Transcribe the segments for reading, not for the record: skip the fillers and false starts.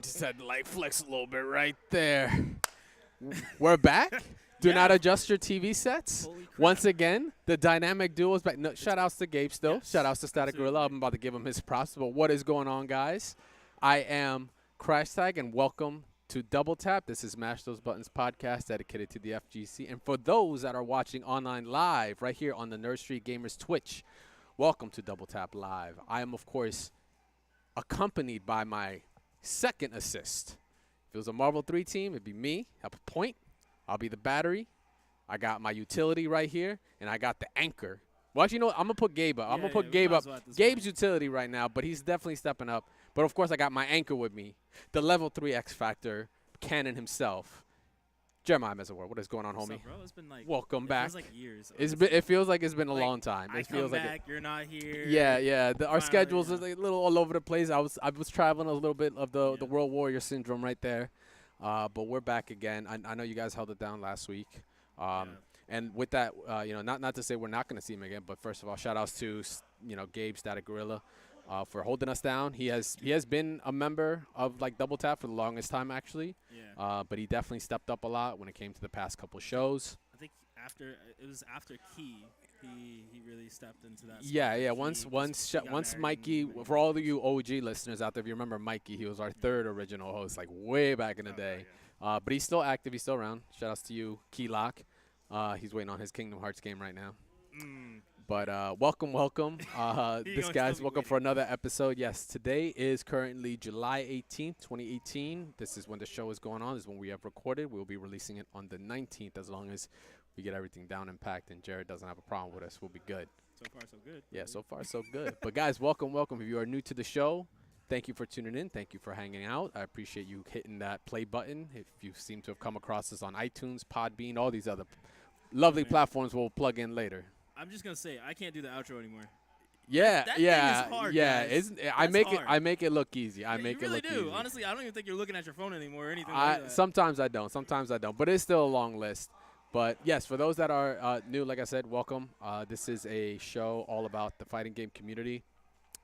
just had to like flex a little bit right there. We're back. Do not adjust your TV sets. Holy crap. Once again, the dynamic duo is back. No, shout outs to Gabe still. Yes, Shout outs to Static Gorilla. absolutely. I'm about to give him his props. But what is going on, guys? I am Crash Tag, and welcome to Double Tap. This is Mash Those Buttons podcast dedicated to the FGC. And for those that are watching online live right here on the Nerd Street Gamers Twitch, welcome to Double Tap Live. I am, of course, accompanied by my second assist. If it was a Marvel 3 team, it'd be me, have a point. I'll be the battery. I got my utility right here, and I got the anchor. Well, actually, you know what? I'm going to put Gabe up. I'm going to put Gabe up. Gabe's utility right now, but he's definitely stepping up. But, of course, I got my anchor with me, the level 3 X Factor, Cannon himself, Jeremiah Mezawar. What is going on, What's homie? up, bro? It's been like Welcome back. Feels like years. It feels like it's been a Like, long time. I It feels come like back, you're not here. Yeah. Our Finally, schedules yeah. is like a little all over the place. I was traveling a little bit of the Yeah. World Warrior syndrome right there, but we're back again. I know you guys held it down last week, and with that, not to say we're not going to see him again, but first of all, shout outs to Gabe Static Gorilla for holding us down. He has been a member of like Double Tap for the longest time actually, Yeah. but he definitely stepped up a lot when it came to the past couple shows. I think after Key, he really stepped into that. Yeah. spot. Once He got once married Mikey, and- for all of you OG listeners out there, if you remember Mikey, he was our third original host, like way back in the day. But he's still active. He's still around. Shout outs to you, Keylock. He's waiting on his Kingdom Hearts game right now. But welcome. This guy's welcome for another episode. Yes, today is currently July 18th, 2018. This is when the show is going on. This is when we have recorded. We'll be releasing it on the 19th as long as we get everything down and packed and Jared doesn't have a problem with us. We'll be good. So far, so good. Yeah, so far so good. But guys, welcome. If you are new to the show, thank you for tuning in. Thank you for hanging out. I appreciate you hitting that play button. If you seem to have come across us on iTunes, Podbean, all these other lovely platforms we'll plug in later. I'm just gonna say I can't do the outro anymore. Yeah, That thing is hard, guys. Isn't I That's make hard. I make it look easy. I Yeah, make you really it look do. easy. Honestly, I don't even think you're looking at your phone anymore or anything like that. Sometimes I don't. But it's still a long list. But yes, for those that are new, like I said, welcome. This is a show all about the fighting game community.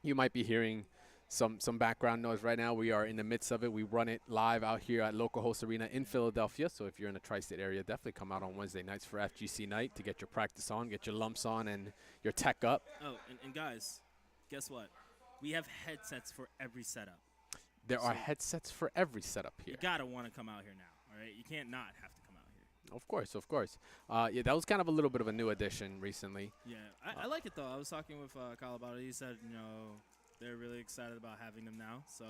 You might be hearing some background noise right now. We are in the midst of it. We run it live out here at Local Host Arena in Philadelphia. So if you're in the tri-state area, definitely come out on Wednesday nights for FGC night to get your practice on, get your lumps on, and your tech up. Oh, and guys, guess what? We have headsets for every setup. There are So- headsets for every setup here. You gotta want to come out here now. All right, you can't not have to come out here. Of course. Yeah, that was kind of a little bit of a new addition recently. Yeah, I like it though. I was talking with Kyle about it. He said, they're really excited about having them now. So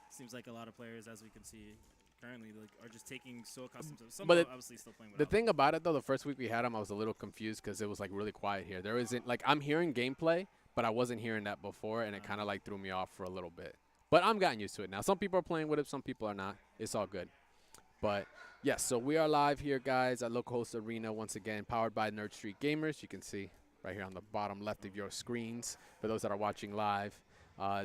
seems like a lot of players, as we can see currently, like, are just taking so accustomed to. Some But are obviously still playing The without. thing about it, though, the first week we had them, I was a little confused because it was, like, really quiet here. There isn't, like, I'm hearing gameplay, but I wasn't hearing that before, and it kind of, like, threw me off for a little bit. But I'm gotten used to it now. Some people are playing with it. Some people are not. It's all good. But, yes, so we are live here, guys, at Local Host Arena, once again, powered by Nerd Street Gamers. You can see right here on the bottom left of your screens for those that are watching live.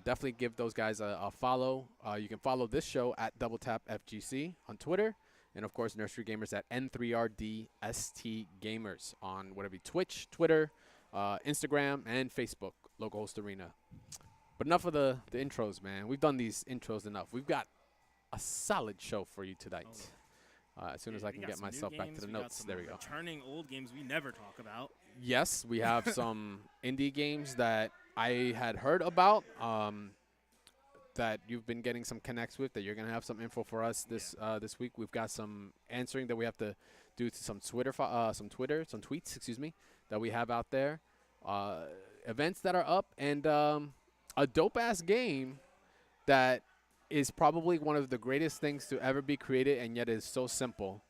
Definitely give those guys a follow. You can follow this show at Double Tap FGC on Twitter. And, of course, Nursery Gamers at N3RDST Gamers on whatever Twitch, Twitter, Instagram, and Facebook, Local Host Arena. But enough of the intros, man. We've done these intros enough. We've got a solid show for you tonight. As soon as I can get myself back to the notes. There we go. Returning old games we never talk about. Yes, we have some indie games that I had heard about that you've been getting some connects with, that you're going to have some info for us this week. We've got some answering that we have to do to some tweets, that we have out there. Events that are up, and a dope-ass game that is probably one of the greatest things to ever be created, and yet is so simple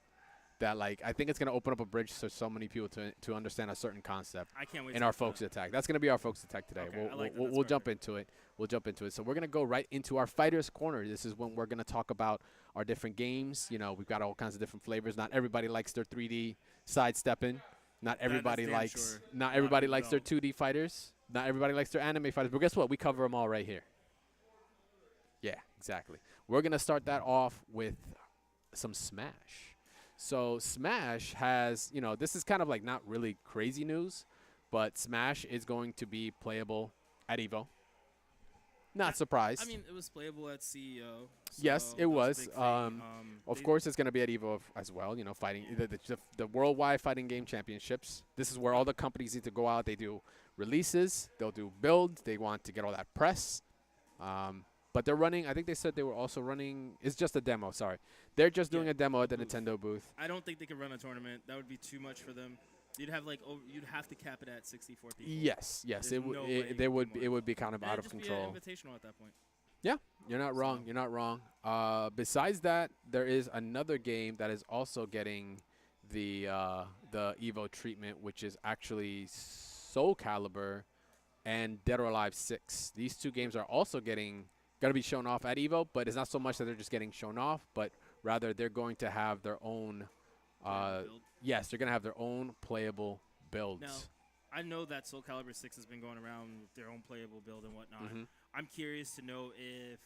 that, like, I think it's going to open up a bridge for so many people to understand a certain concept. I can't wait. In our Folks Attack. That's going to be our Folks Attack today. Okay, I like that. We'll jump into it. So we're going to go right into our Fighters Corner. This is when we're going to talk about our different games. We've got all kinds of different flavors. Not everybody likes their 3D sidestepping. Not everybody damn likes sure. not A lot everybody of likes them their 2D fighters. Not everybody likes their anime fighters. But guess what? We cover them all right here. Yeah, exactly. We're going to start that off with some Smash. So Smash has, this is kind of like not really crazy news, but Smash is going to be playable at EVO. Not surprised. I mean, it was playable at CEO. Yes, so it that was. a big thing. Of They- course, it's going to be at Evo as well. You know, fighting the worldwide fighting game championships. This is where all the companies need to go out. They do releases. They'll do builds. They want to get all that press. But they're running. I think they said they were also running. It's just a demo. Sorry, they're just doing Yeah, a demo at the booth. Nintendo booth. I don't think they could run a tournament. That would be too much for them. You'd have you'd have to cap it at 64 people. Yes, There's it would. no way There would. more. It would be kind of And out it'd of just control. Be an invitational at that point. Yeah, you're not wrong. So- You're not wrong. Besides that, there is another game that is also getting the Evo treatment, which is actually Soul Calibur and Dead or Alive 6. These two games are also going to be shown off at Evo, but it's not so much that they're just getting shown off, but rather they're going to have their own. Build. Yes, they're going to have their own playable builds. Now, I know that Soul Calibur 6 has been going around with their own playable build and whatnot. Mhm. I'm curious to know if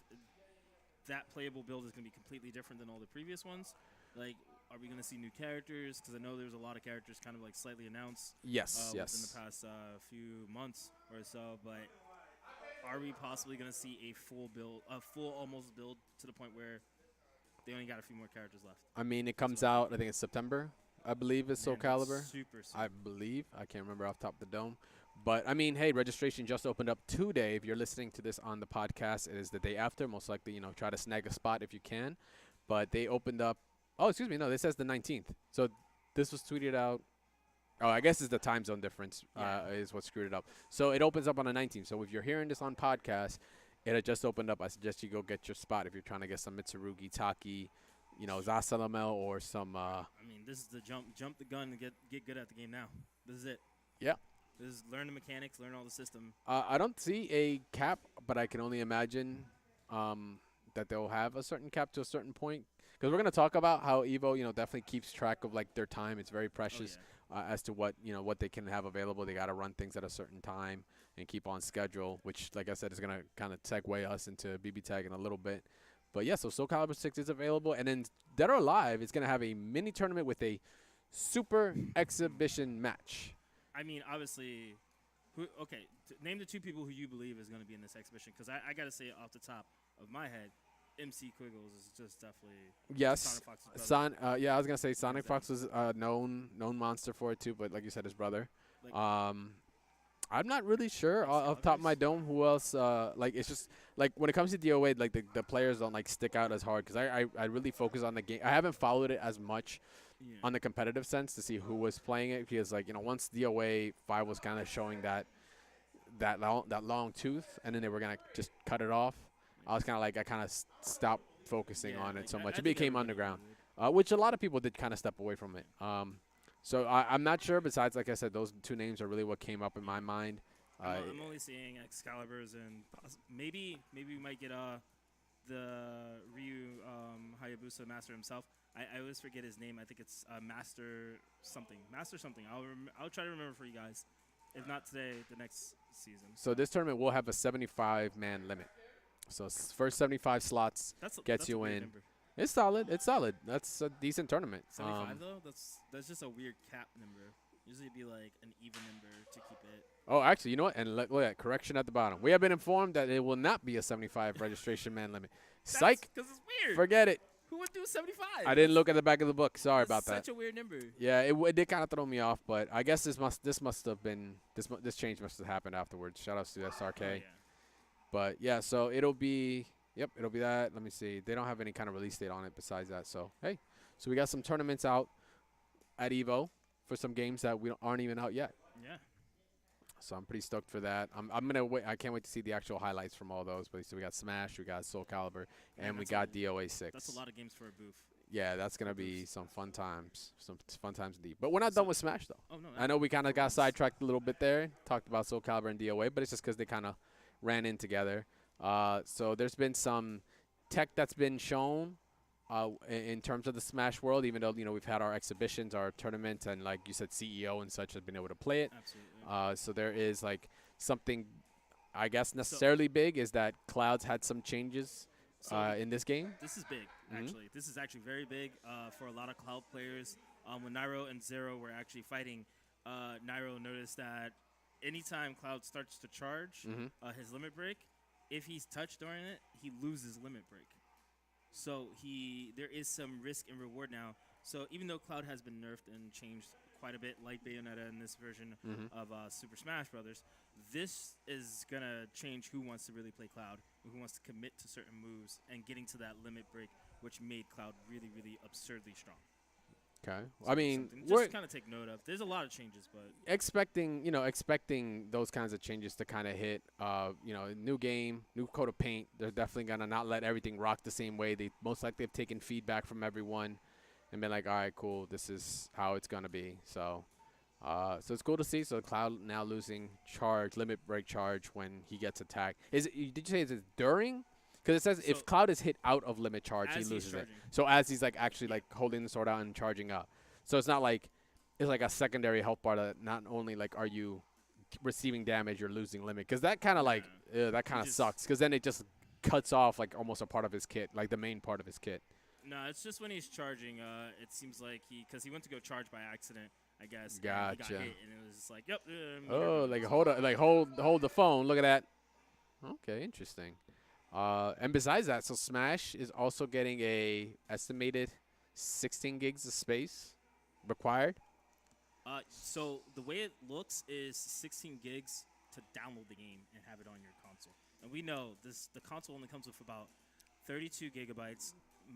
that playable build is going to be completely different than all the previous ones. Like, are we going to see new characters? Because I know there's a lot of characters kind of like slightly announced Yes, within yes. the past few months or so. But are we possibly going to see a full almost build to the point where they only got a few more characters left? I mean, it comes out, I think it's September, I believe, is Soul Man, that's Calibur. Super soon. I believe. I can't remember off the top of the dome. But, I mean, hey, registration just opened up today. If you're listening to this on the podcast, it is the day after. Most likely, you know, try to snag a spot if you can. But they opened up. Oh, excuse me. No, this says the 19th. So this was tweeted out. Oh, I guess it's the time zone difference is what screwed it up. So it opens up on the 19th. So if you're hearing this on podcast, it had just opened up. I suggest you go get your spot if you're trying to get some Mitsurugi, Taki, you know, Zasalamel or some. I mean, this is the jump the gun and get good at the game now. This is it. Yeah. This is learn the mechanics, learn all the system. I don't see a cap, but I can only imagine that they'll have a certain cap to a certain point. Because we're going to talk about how Evo, you know, definitely keeps track of, like, their time. It's very precious as to what, you know, what they can have available. They got to run things at a certain time and keep on schedule, which, like I said, is going to kind of segue us into BB Tag in a little bit. But, yeah, so Soul Calibur 6 is available. And then Dead or Alive is going to have a mini tournament with a super exhibition match. I mean, obviously, name the two people who you believe is going to be in this exhibition. Because I got to say off the top of my head, MC Quiggles is just definitely Yes. Sonic Fox's brother. Yeah, I was going to say Sonic Exactly. Fox was a known monster for it, too. But like you said, his brother. Like, I'm not really sure Like off the top of my others? dome who else. Like, it's just like when it comes to DOA, like the players don't like stick out as hard because I really focus on the game. I haven't followed it as much yeah. on the competitive sense to see who was playing it because, like, you know, once DOA 5 was kind of showing that long tooth and then they were gonna just cut it off, I was kind of like I kind of stopped focusing Yeah, on it like, so I much. It think became everybody underground, would. which a lot of people did kind of step away from it. So I'm not sure. Besides, like I said, those two names are really what came up in my mind. I'm only seeing Excaliburs and maybe we might get the Ryu Hayabusa master himself. I always forget his name. I think it's Master something. I'll try to remember for you guys. If not today, the next season. So this tournament will have a 75-man limit. So first 75 slots That's gets a you weird in. Number. It's solid. It's solid. That's a decent tournament. 75 though. That's just a weird cap number. Usually it'd be like an even number to keep it. Oh, actually, you know what? And look at that correction at the bottom. We have been informed that it will not be a 75 registration man limit. Psych. Because it's weird. Forget it. Who would do 75? I didn't look at the back of the book. Sorry about that. Such a weird number. Yeah, it did kind of throw me off, but I guess this must have been this change must have happened afterwards. Shout out to SRK. Oh, yeah. But yeah, so it'll be that. Let me see. They don't have any kind of release date on it besides that. So hey, so we got some tournaments out at Evo for some games that aren't even out yet. Yeah. So I'm pretty stoked for that. I'm gonna wait. I can't wait to see the actual highlights from all those. But so we got Smash, we got Soul Calibur, Man, and we that's got a- DOA 6. That's a lot of games for a booth. Yeah, that's gonna be booths. some fun times. Some fun times indeed. But we're not So- done with Smash though. Oh no. I know we kind of got course. sidetracked a little bit there. Talked about Soul Calibur and DOA, but it's just because they kind of ran in together. So there's been some tech that's been shown in terms of the Smash world, even though, you know, we've had our exhibitions, our tournaments, and like you said, CEO and such have been able to play it. Absolutely. So there is like something, I guess, necessarily big is that Clouds had some changes So in this game. this is big, Mhm. actually. This is actually very big for a lot of Cloud players. When Nairo and Zero were actually fighting, Nairo noticed that anytime Cloud starts to charge Mhm. his limit break, if he's touched during it, he loses limit break. So there is some risk and reward now. So even though Cloud has been nerfed and changed quite a bit, like Bayonetta in this version of Super Smash Brothers, this is gonna change who wants to really play Cloud, who wants to commit to certain moves, and getting to that limit break, which made Cloud really, really absurdly strong. Okay. I mean, Something just to kind of take note of. There's a lot of changes, but expecting those kinds of changes to kind of hit. New game, new coat of paint. They're definitely gonna not let everything rock the same way. They most likely have taken feedback from everyone, and been like, all right, cool, this is how it's gonna be. So it's cool to see. So Cloud now losing limit break charge when he gets attacked. Did you say is it during? Because it says if Cloud is hit out of limit charge, he loses it. So as he's like actually like holding the sword out and charging up. So it's not like it's like a secondary health bar that not only like are you receiving damage, you're losing limit. Because that kind of that kind of sucks. Because then it just cuts off like almost a part of his kit, like the main part of his kit. No, it's just when he's charging. It seems like because he went to go charge by accident, I guess. Gotcha. And he got hit, and it was just like, yep. Hold the phone. Look at that. Okay, interesting. And besides that, so Smash is also getting a estimated 16 gigs of space required. So the way it looks is 16 gigs to download the game and have it on your console. And we know the console only comes with about 32 gigabytes.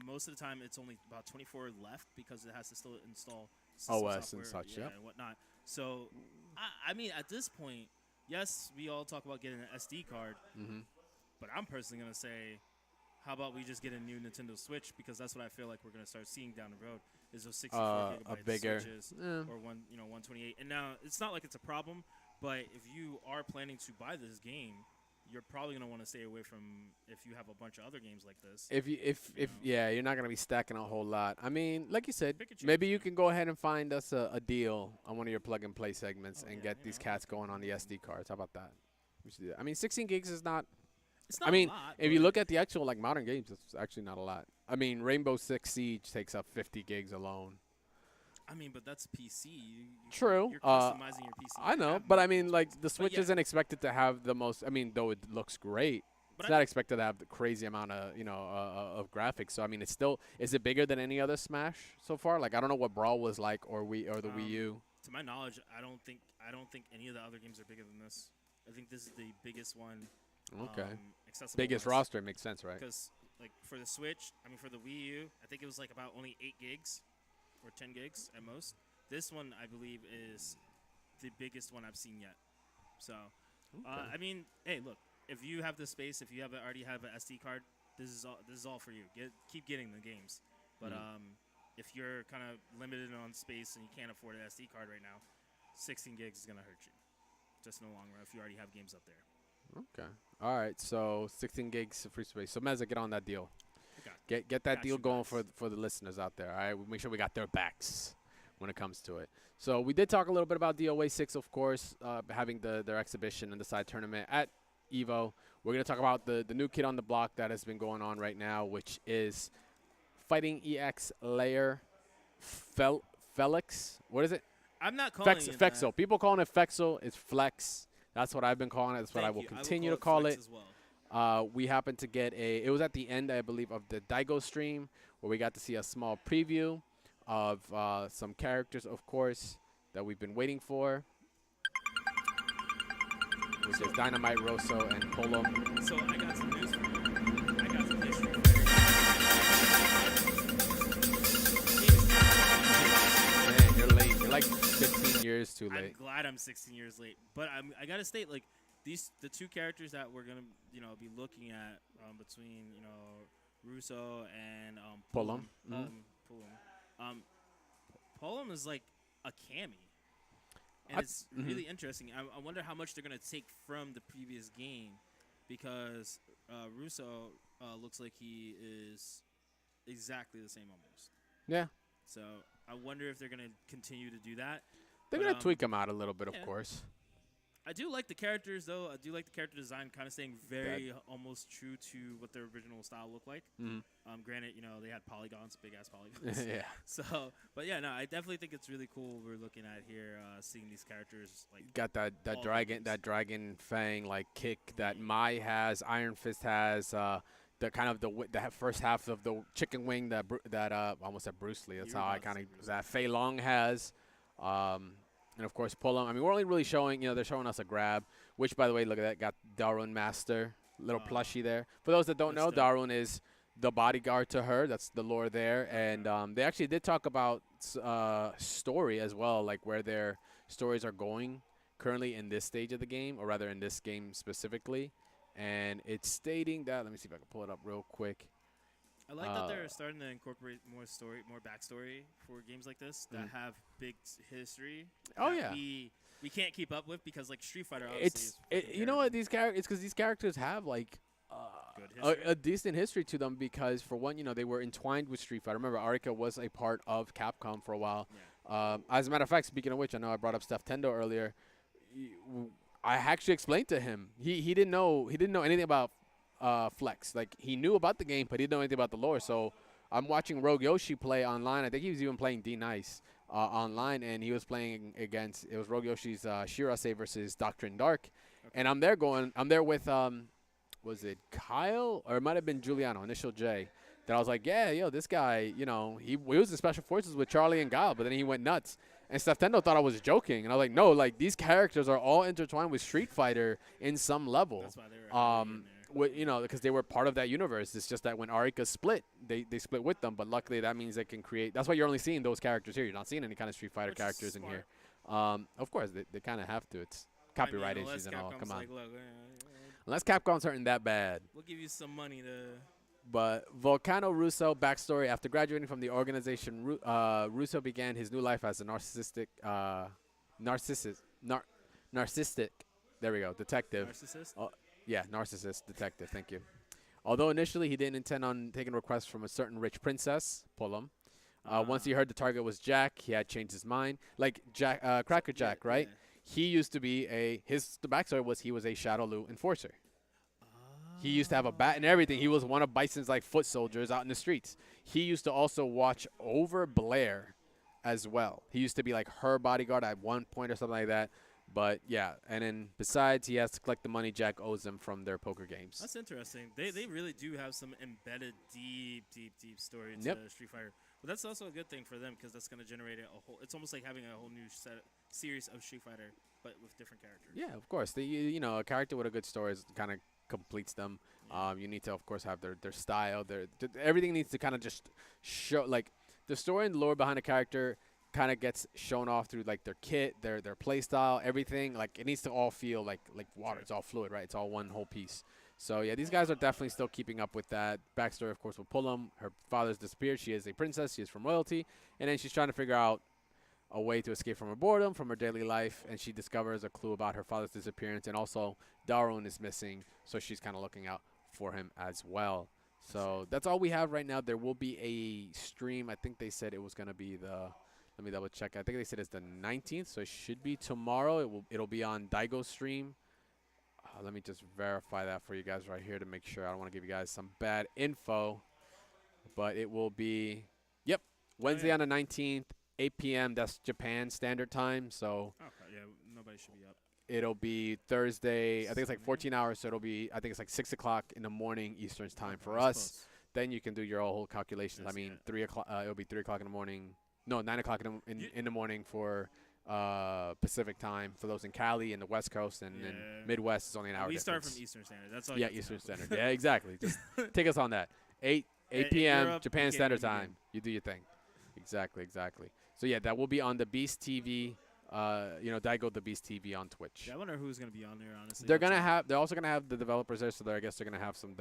Most of the time, it's only about 24 left because it has to still install OS software, and such, and whatnot. So, I mean, at this point, yes, we all talk about getting an SD card, but I'm personally going to say, how about we just get a new Nintendo Switch, because that's what I feel like we're going to start seeing down the road is those 64 gigabyte Switches or 128. And now, it's not like it's a problem, but if you are planning to buy this game, you're probably gonna want to stay away from if you have a bunch of other games like this. You're not gonna be stacking a whole lot. I mean, like you said, maybe you can go ahead and find us a deal on one of your plug and play segments and get these cats going on the SD cards. How about that? We should do that. I mean, 16 gigs is not. It's not I mean, a lot, if you look at the actual like modern games, it's actually not a lot. I mean, Rainbow Six Siege takes up 50 gigs alone. I mean, but that's PC. True. You're customizing your PC. I know, but I mean, like the Switch isn't expected to have the most. I mean, though it looks great, it's not expected to have the crazy amount of of graphics. So I mean, it's still. Is it bigger than any other Smash so far? Like I don't know what Brawl was like or the Wii U. To my knowledge, I don't think any of the other games are bigger than this. I think this is the biggest one. Okay. Accessible. Biggest roster makes sense, right? Because like for the Switch, I mean for the Wii U, I think it was like about only 8 gigs. Or 10 gigs at most. This one, I believe, is the biggest one I've seen yet. So, I mean, hey, look, if you have the space, if you already have an SD card, this is all for you. Keep getting the games. But if you're kind of limited on space and you can't afford an SD card right now, 16 gigs is gonna hurt you. Just in the long run, if you already have games up there. Okay. All right. So 16 gigs of free space. So Meza, get on that deal. Get that deal going for the listeners out there. All right, we'll make sure we got their backs when it comes to it. So we did talk a little bit about DOA 6, of course, having their exhibition and the side tournament at EVO. We're gonna talk about the new kid on the block that has been going on right now, which is Fighting EX Layer Felix. What is it? I'm not calling it Fexel. that. People calling it Fexel. It's Flex. That's what I've been calling it. That's what I will continue to call it. As well. We happened to get it was at the end, I believe, of the Daigo stream where we got to see a small preview of some characters, of course, that we've been waiting for. Which is Dynamite, Rosso, and Pullum. So I got some news for you. I got some history. Man, you're late. You're like 15 years too late. I'm glad I'm 16 years late. But I got to state, like, the two characters that we're gonna be looking at between Russo and Pullum. Pullum is like a Cammy, and it's really interesting. I wonder how much they're gonna take from the previous game, because Russo looks like he is exactly the same almost. Yeah. So I wonder if they're gonna continue to do that. They're gonna tweak him out a little bit, of course. I do like the characters though. I do like the character design, kind of staying very almost true to what their original style looked like. Mhm. Granted, they had polygons, big ass polygons. Yeah. So, but yeah, no, I definitely think it's really cool. We're looking at here, seeing these characters like Got that all dragon games. dragon fang like kick that Mai has, Iron Fist has, the kind of the first half of the chicken wing that I almost said Bruce Lee. That's You were how I about to kind say of Bruce that Fei Long has, and of course Pullum. I mean, we're only really showing they're showing us a grab, which by the way, look at that, got Darun Master, little plushie there. For those that don't know, that's dope. Darun is the bodyguard to her. That's the lore there, and they actually did talk about story as well, like where their stories are going currently in this stage of the game, or rather in this game specifically. And it's stating that, let me see if I can pull it up real quick. I like that they're starting to incorporate more backstory for games like this that have big history. Oh, that yeah. we can't keep up with because like Street Fighter. Obviously It's is freaking you know what, these characters, it's because these characters have like Good a history. decent history to them, because for one, they were entwined with Street Fighter. Remember, Arika was a part of Capcom for a while. Yeah. As a matter of fact, speaking of which, I know I brought up Steph Tendo earlier. I actually explained to him. He didn't know anything about Flex. Like, he knew about the game, but he didn't know anything about the lore. So I'm watching Rogue Yoshi play online. I think he was even playing D Nice online, and he was playing against, it was Rogue Yoshi's Shirase versus Doctrine Dark, and I'm there with was it Kyle, or it might have been Giuliano, initial J. That I was like, yeah, yo, this guy, he was in Special Forces with Charlie and Guile, but then he went nuts. And Steph Tendo thought I was joking, and I was like, no, like, these characters are all intertwined with Street Fighter in some level. That's why they were heavily in there. Because they were part of that universe. It's just that when Arika split, they split with them. But luckily, that means they can create. That's why you're only seeing those characters here. You're not seeing any kind of Street Fighter Which is characters in here. smart. Of course, they kind of have to. It's I mean, copyright unless issues and all. Capcom's Come on. like, look, Unless Capcom's hurting that bad. we'll give you some money to. But Volcano Russo backstory: after graduating from the organization, Russo began his new life as a narcissistic. There we go, detective. Narcissist. Yeah, narcissist detective. Thank you. Although initially he didn't intend on taking requests from a certain rich princess, Pullum. Once he heard the target was Jack, he had changed his mind. Like Jack, Cracker Jack, Yeah, right? yeah. He used to be the backstory was he was a Shadowloo enforcer. He used to have a bat and everything. He was one of Bison's like foot soldiers out in the streets. He used to also watch over Blair as well. He used to be like her bodyguard at one point or something like that. But yeah, and then besides, he has to collect the money Jack owes him from their poker games. That's interesting. They really do have some embedded deep story to Yep. Street Fighter. But that's also a good thing for them because that's going to generate a whole. It's almost like having a whole new series of Street Fighter, but with different characters. Yeah, of course. A character with a good story kind of completes them. You need to, of course, have their style. Everything needs to kind of just show, like, the story and the lore behind a character kind of gets shown off through like their kit, their play style, everything. Like, it needs to all feel like water. It's all fluid, right? It's all one whole piece. So yeah, these guys are definitely still keeping up with that backstory. Of course, will Pullum. Her father's disappeared. She is a princess. She is from royalty, and then she's trying to figure out a way to escape from her boredom, from her daily life, and she discovers a clue about her father's disappearance, and also Darun is missing, so she's kind of looking out for him as well. So that's all we have right now. There will be a stream. I think they said it was going to be let me double check. I think they said it's the 19th, so it should be tomorrow. It'll be on Daigo's stream. Let me just verify that for you guys right here to make sure. I don't want to give you guys some bad info, but it will be, Wednesday on the 19th, 8 p.m. That's Japan Standard Time. So Okay, yeah, nobody should be up. it'll be Thursday. I think it's like 14 hours, so it'll be, I think it's like 6 o'clock in the morning Eastern time for That's us. close. Then you can do your whole calculations. Yes, I mean, yeah. 3 o'clock. It'll be 3 o'clock in the morning. No, 9 o'clock in the morning for Pacific time for those in Cali and the West Coast, and then Yeah. Midwest is only an hour We start difference. from Eastern Standard. That's all. Yeah, you have to Eastern know. Standard. Yeah, exactly. Just take us on that. 8 In p.m. Europe, Japan you can't Standard even begin. Time. You do your thing. Exactly. So yeah, that will be on the Beast TV. Daigo the Beast TV on Twitch. Yeah, I wonder who's gonna be on there. Honestly, They're also gonna have the developers there, so I guess they're gonna have some.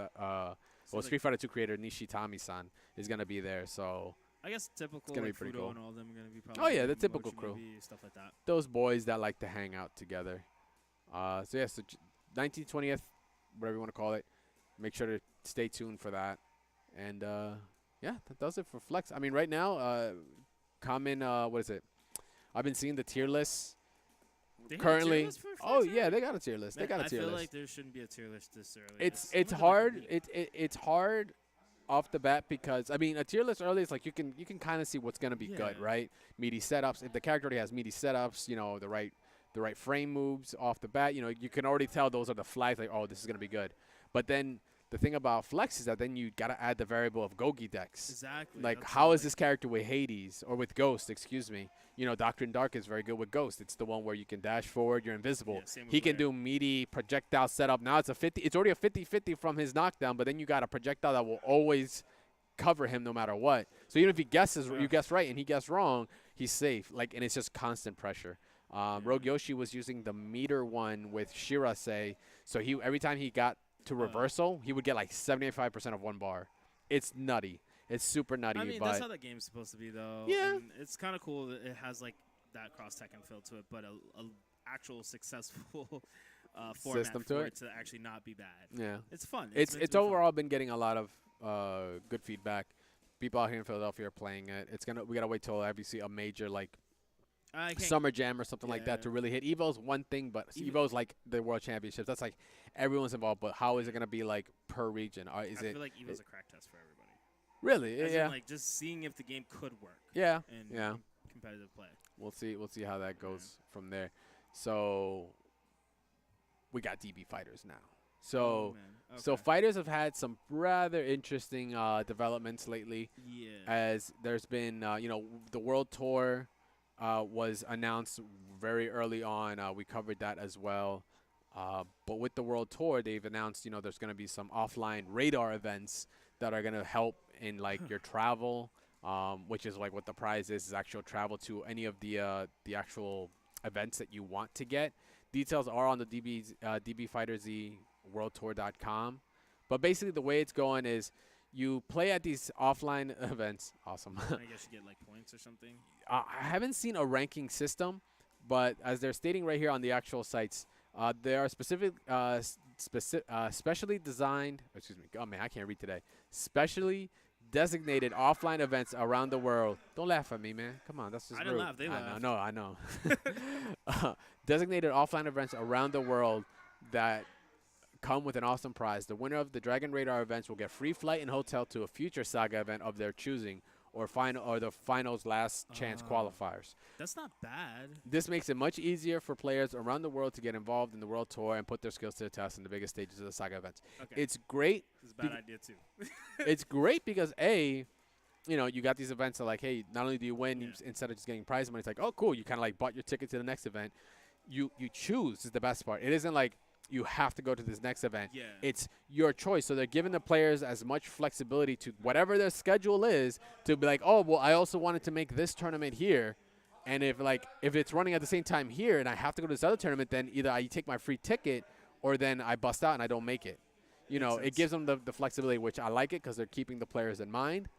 Street Fighter 2 creator Nishitami-san is gonna be there, so I guess typical gonna be like pretty Fudo cool. and all of them are gonna be. Oh, yeah, the Mochi typical crew. maybe, stuff like that. those boys that like to hang out together. So 19th, 20th, whatever you want to call it. Make sure to stay tuned for that. And that does it for Flex. I mean, right now, common. What is it? I've been seeing the tier lists. They have a tier currently. list for Oh Flex yeah, already? they got a tier list. They Man, got a I tier feel list. like there shouldn't be a tier list this early. It's When's it, like, a hard. week? It's hard off the bat because I mean a tier list early is like you can kind of see what's gonna be good, Yeah. right? Meaty setups. If the character already has meaty setups, the right frame moves off the bat. You can already tell those are the flags. Like, oh, this is gonna be good. But then the thing about Flex is that then you gotta add the variable of Gogi Dex. Exactly. Like, that's how is like- this character with Hades or with Ghost? Excuse me. Doctrine Dark is very good with Ghost. It's the one where you can dash forward, you're invisible. Yeah, same with He can Rare. do meaty projectile setup. Now it's a 50. It's already a 50-50 from his knockdown, but then you got a projectile that will always cover him no matter what. So even if he guesses, you guess right and he guessed wrong, he's safe. And it's just constant pressure. Rogue Yoshi was using the meter one with Shirase, so every time he got to reversal, he would get like 75% of one bar. It's nutty. It's super nutty. I mean, but that's how that game's supposed to be, though. Yeah. And it's kind of cool that it has like that cross Tekken feel to it, but a actual successful format System to for it? to actually not be bad. yeah. It's fun. It's meant to be fun. overall been getting a lot of good feedback. People out here in Philadelphia are playing it. We gotta wait till we see a major like I can't- Summer Jam or something like that Yeah. to really hit. Evo's one thing, but Evo- Evo's like the World Championships. That's like everyone's involved. But how is it gonna be like per region? I Is feel it like Evo's a crack test for everybody. really? As in, Yeah, like just seeing if the game could work yeah, in yeah. competitive play. We'll see. We'll see how that goes from there. So we got DB fighters now. So. man. So Okay. fighters have had some rather interesting developments lately. yeah. As there's been, the World Tour was announced very early on. We covered that as well. But with the World Tour, they've announced, there's going to be some offline radar events that are going to help in like your travel, which is like what the prize is actual travel to any of the actual events that you want to get. Details are on the DB Fighter Z worldtour.com. But basically the way it's going is you play at these offline events. Awesome. I guess you get like points or something. I haven't seen a ranking system, but as they're stating right here on the actual sites, there are specially designed, excuse me, oh man, I can't read today, specially designated offline events around the world. Don't laugh at me, man. Come on, that's just I didn't rude. laugh, they I laughed. know, I know. Designated offline events around the world that come with an awesome prize. The winner of the Dragon Radar events will get free flight and hotel to a future Saga event of their choosing, or the finals last chance qualifiers. That's not bad. This makes it much easier for players around the world to get involved in the World Tour and put their skills to the test in the biggest stages of the Saga events. Okay. It's great. It's a bad idea too. It's great because you got these events that like, hey, not only do you win Yeah. instead of just getting prize money, it's like, oh, cool, you kind of like bought your ticket to the next event. You choose is the best part. It isn't like you have to go to this next event. Yeah. It's your choice. So they're giving the players as much flexibility to whatever their schedule is to be like, oh, well, I also wanted to make this tournament here. And if it's running at the same time here and I have to go to this other tournament, then either I take my free ticket or then I bust out and I don't make it. Makes It sense. gives them the flexibility, which I like it because they're keeping the players in mind.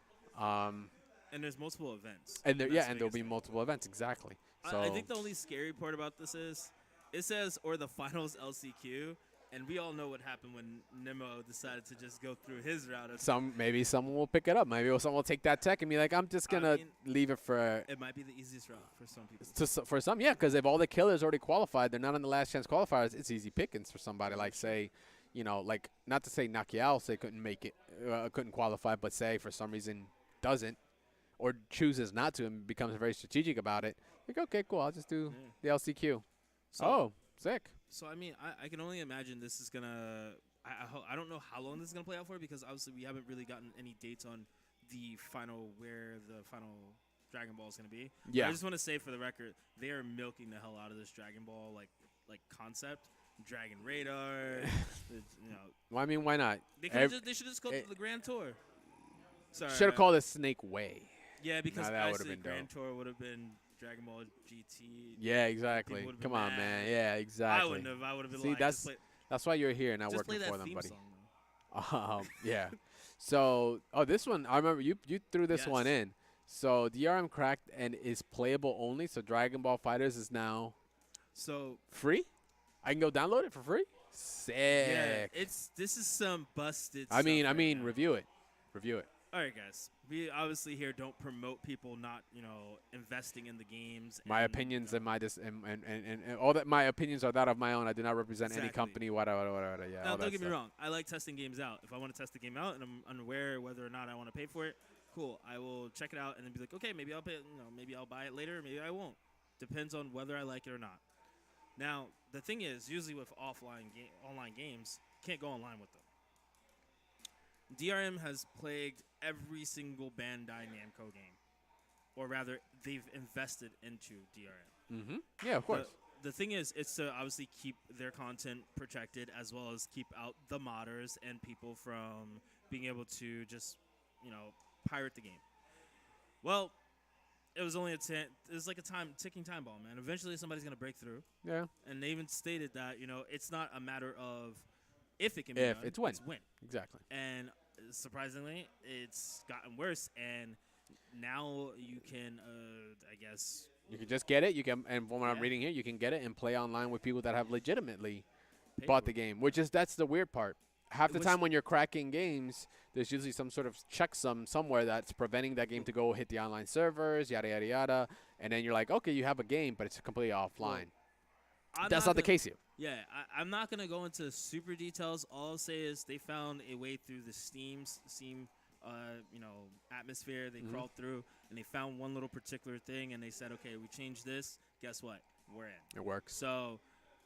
And there's multiple events. And that's there'll the be biggest thing. multiple events. Exactly. So I think the only scary part about this is it says or the finals LCQ, and we all know what happened when Nemo decided to just go through his route. maybe someone will pick it up. Maybe someone will take that tech and be like, I'm just I gonna mean, leave it for It might be the easiest route for some people. for some, yeah, because if all the killers already qualified, they're not in the last chance qualifiers. It's easy pickings for somebody like say, like not to say Nakial say couldn't make it, couldn't qualify, but say for some reason doesn't or chooses not to and becomes very strategic about it. Like, okay, cool, I'll just do the LCQ. So, Oh, sick. So I mean, I can only imagine this is gonna. I don't know how long this is gonna play out for because obviously we haven't really gotten any dates on the final where the final Dragon Ball is gonna be. Yeah. I just want to say for the record, they are milking the hell out of this Dragon Ball like concept, Dragon Radar. Well, I mean, why not? They should just go eh, to the Grand Tour. Sorry. Should have called it Snake Way. Yeah, because that would've honestly, been dope. Grand Tour would have been Dragon Ball GT. Yeah, exactly. would've been Come on, mad. man. Yeah, exactly. I wouldn't have. I would have been See, like, that's just play, That's why you're here, not just play working that for them, theme buddy. song. Though. Yeah. So, this one, I remember you threw this one Yes. in. So, DRM cracked and is playable only. So, Dragon Ball Fighters is now So free. I can go download it for free. Sick. yeah, this is some busted. I stuff right mean, now. review it. Review it. All right, guys. We obviously here don't promote people not, investing in the games. My and, opinions and my and all that. My opinions are that of my own. I do not represent any Exactly. company. Whatever. Yeah. Now, all don't that get me stuff. wrong. I like testing games out. If I want to test the game out and I'm unaware whether or not I want to pay for it, cool. I will check it out and then be like, okay, maybe I'll pay. Maybe I'll buy it later. Maybe I won't. Depends on whether I like it or not. Now, the thing is, usually with online games, can't go online with them. DRM has plagued every single Bandai Namco game, or rather, they've invested into DRM. Mm-hmm. Yeah, of course. The thing is, it's to obviously keep their content protected, as well as keep out the modders and people from being able to just, pirate the game. Well, it was only it was like a ticking time bomb, man. Eventually, somebody's gonna break through. Yeah. And they even stated that it's not a matter of if it can be If, done, it's when. It's when. Exactly. And surprisingly, it's gotten worse. And now you can, I guess, You can just get it. You can, and from what I'm Yeah. reading here, you can get it and play online with people that have legitimately pay bought for the it. game. That's the weird part. Half the Which- time when you're cracking games, there's usually some sort of checksum somewhere that's preventing that game to go hit the online servers, yada yada yada. And then you're like, okay, you have a game, but it's completely offline. I'm That's not the gonna- case here. Yeah, I'm not gonna go into super details. All I'll say is they found a way through the Steam, atmosphere. They Mhm. crawled through and they found one little particular thing, and they said, okay, we changed this. Guess what? We're in. It works. So,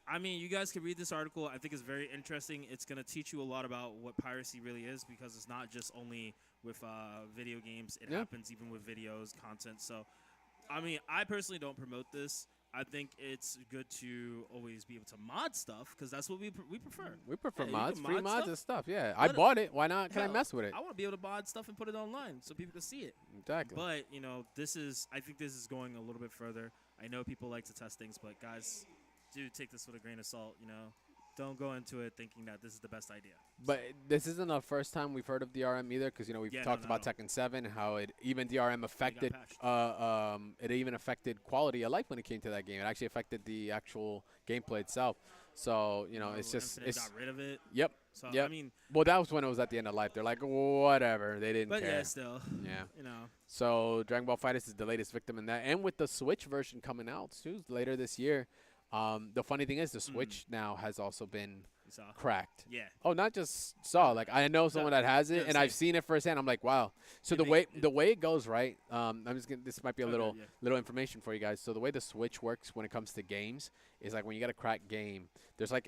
I mean, you guys can read this article. I think it's very interesting. It's going to teach you a lot about what piracy really is, because it's not just only with video games. It Yeah. happens even with videos, content. So, I mean, I personally don't promote this. I think it's good to always be able to mod stuff, because that's what we prefer. We prefer Yeah, you mods, can free mod mods stuff. and stuff. Yeah, I Let it- bought it. Why not? Can I Hell, mess with it? I want to be able to mod stuff and put it online so people can see it. Exactly. But, I think this is going a little bit further. I know people like to test things, but guys, do take this with a grain of salt, Don't go into it thinking that this is the best idea. But this isn't the first time we've heard of DRM either, because we've Yeah, talked no, about no. Tekken 7, how it even DRM affected patched. it even affected quality of life when it came to that game. It actually affected the actual gameplay itself. So it's just Infinite got rid of it. yep. So, Yep. I mean, Well, that was when it was at the end of life. They're like, whatever. They didn't but care. yeah, still, Yeah. you know. So Dragon Ball FighterZ is the latest victim in that, and with the Switch version coming out too later this year. The funny thing is, the Switch now has also been You saw. cracked. Yeah. Oh, not just saw. Like I know someone that has it, yeah, and I've same. seen it firsthand. I'm like, wow. So And the way it goes, right? I'm just gonna. This might be a Okay, little yeah. little information for you guys. So the way the Switch works when it comes to games is like when you get a cracked game, there's like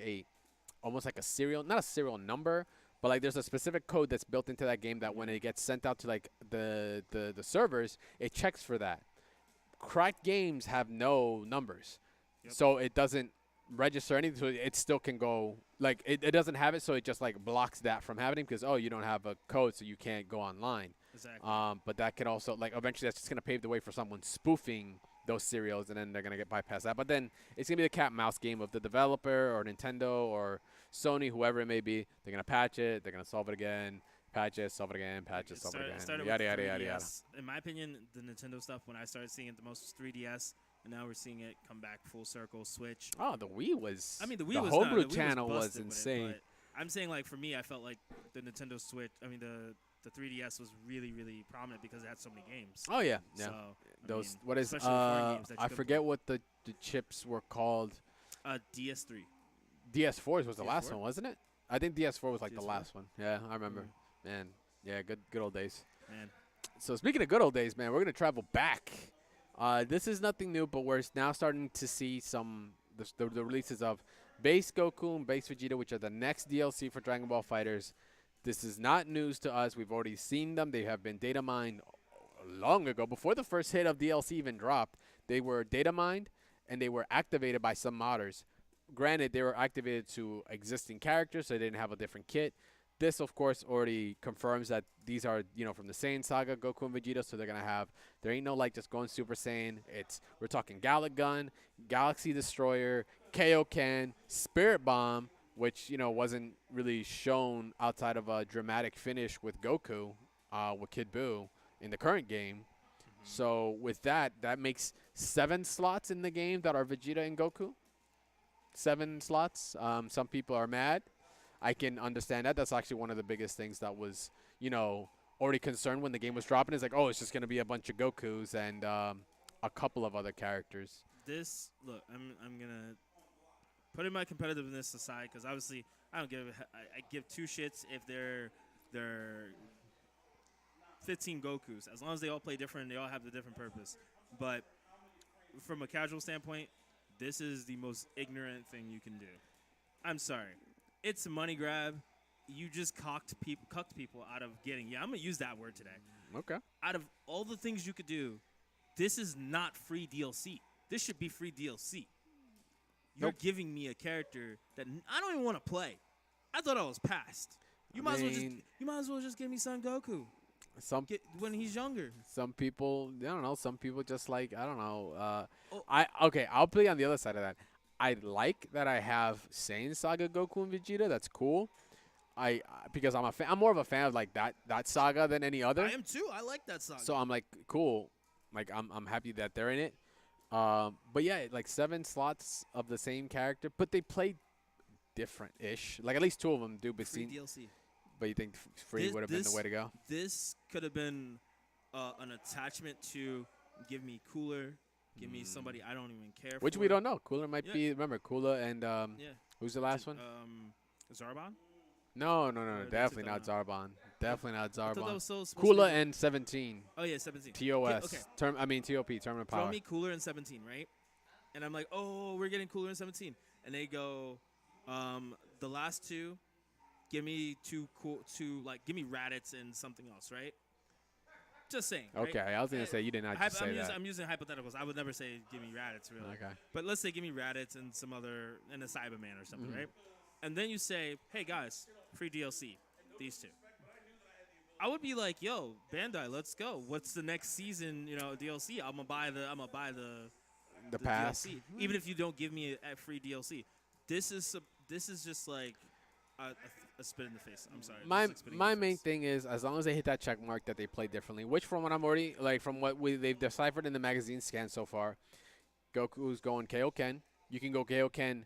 almost like a serial, not a serial number, but like there's a specific code that's built into that game that when it gets sent out to like the servers, it checks for that. Cracked games have no numbers, Yep. so it doesn't register anything. So it still can go like it doesn't have it, so it just like blocks that from happening because you don't have a code, so you can't go online. Exactly. But that can also like eventually that's just gonna pave the way for someone spoofing those serials, and then they're gonna get bypassed that. But then it's gonna be the cat and mouse game of the developer or Nintendo or Sony, whoever it may be. They're gonna patch it, they're gonna solve it again, patch it, solve it again, patch it, solve it again, started yada with yada yada yada. 3DS. In my opinion, the Nintendo stuff, when I started seeing it the most, was 3DS, and now we're seeing it come back full circle. Switch. Oh, the Wii was. I mean, the Wii the was homebrew the Wii channel was busted with it, insane. but I'm saying, like, for me, I felt like the Nintendo Switch. I mean, the 3DS was really, really prominent because it had so many games. Oh yeah, yeah. So Those mean, what is especially foreign games that you I couldn't forget what the chips were called. DS3. DS4 was the last DS4? one, wasn't it? I think DS4 was like the DS4? last one. Yeah, I remember. Man, yeah, good old days. Man, So speaking of good old days, man, we're gonna travel back. This is nothing new, but we're now starting to see some the releases of Base Goku and Base Vegeta, which are the next DLC for Dragon Ball Fighters. This is not news to us. We've already seen them. They have been data mined long ago, before the first hit of DLC even dropped. They were data mined and they were activated by some modders. Granted, they were activated to existing characters, so they didn't have a different kit. This, of course, already confirms that these are, from the Saiyan Saga, Goku and Vegeta, so they're going to have, there ain't no, like, just going Super Saiyan. We're talking Gallic Gun, Galaxy Destroyer, Kaioken, Spirit Bomb, which, wasn't really shown outside of a dramatic finish with Goku, with Kid Buu in the current game. So with that makes 7 slots in the game that are Vegeta and Goku. 7 slots. Some people are mad. I can understand that. That's actually one of the biggest things that was, already concerned when the game was dropping. It's like, oh, it's just gonna be a bunch of Gokus and a couple of other characters. This look, I'm gonna putting my competitiveness aside because obviously I don't give I give two shits if they're 15 Gokus as long as they all play different, they all have a different purpose. But from a casual standpoint, this is the most ignorant thing you can do. I'm sorry, it's a money grab. You just cucked people out of getting. Yeah, I'm gonna use that word today. Okay. Out of all the things you could do, this is not free DLC. This should be free DLC. You're Nope. giving me a character that I don't even want to play. I thought I was past. You might as well just give me Son Goku when he's younger. Some people, I don't know. Some people just like, I don't know. Oh. Okay, I'll play on the other side of that. I like that I have Saiyan Saga Goku and Vegeta. That's cool. Because I'm more of a fan of like that saga than any other. I am too. I like that saga. So I'm like, cool. Like I'm happy that they're in it. But yeah, like 7 slots of the same character, but they play different-ish. Like at least 2 of them do. free DLC. But you think free would have been the way to go? This could have been an attachment to give me Cooler, give me somebody I don't even care for. Which we don't know. Cooler might Yeah. be. Remember, Cooler and Yeah. who's the last one? Zarbon? No, that's definitely it, not no. Zarbon. Definitely not I thought that Zarbon. was so supposed to Cooler be- and 17. Oh yeah, 17. TOS. Okay. TOP. Tournament Throw Power. me Cooler and 17, right? And I'm like, oh, we're getting Cooler and 17. And they go, the last 2, give me give me Raditz and something else, right? Just saying. right? Okay, I was gonna say you did not just say that. I'm using hypotheticals. I would never say give me Raditz, really. Okay. But let's say give me Raditz and some other, and a Cyberman or something, Mm-hmm. right? And then you say, hey guys, free DLC, these 2. I would be like, yo, Bandai, let's go. What's the next season? DLC. I'm gonna buy the pass. DLC, even if you don't give me a free DLC. This is just like a spit in the face. I'm sorry. My This is like spitting in my the main face. thing is as long as they hit that check mark that they play differently, which from what I'm already like from what they've deciphered in the magazine scan so far, Goku's going Kaioken. You can go Kaioken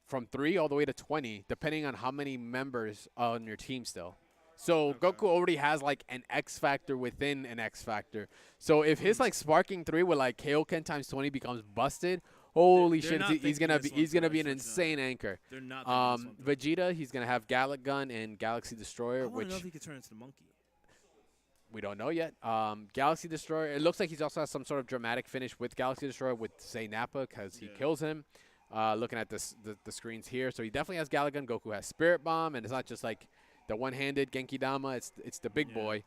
from 3 all the way to 20, depending on how many members on your team still. So Okay. Goku already has like an X factor within an X factor. So if his like sparking 3 with like Kaioken times 20 becomes busted, holy They're shit, not he's thinking gonna this be one he's gonna through, be an unfortunately. insane anchor. They're not. thinking this one through. Vegeta, he's gonna have Gallic Gun and Galaxy I Destroyer, want to which know if he could turn into the monkey. we don't know yet. Galaxy Destroyer. It looks like he's also has some sort of dramatic finish with Galaxy Destroyer with say Nappa because he Yeah. kills him. Looking at the screens here, so he definitely has Gallic Gun. Goku has Spirit Bomb, and it's not just like the one-handed Genki Dama. It's the big Yeah. boy.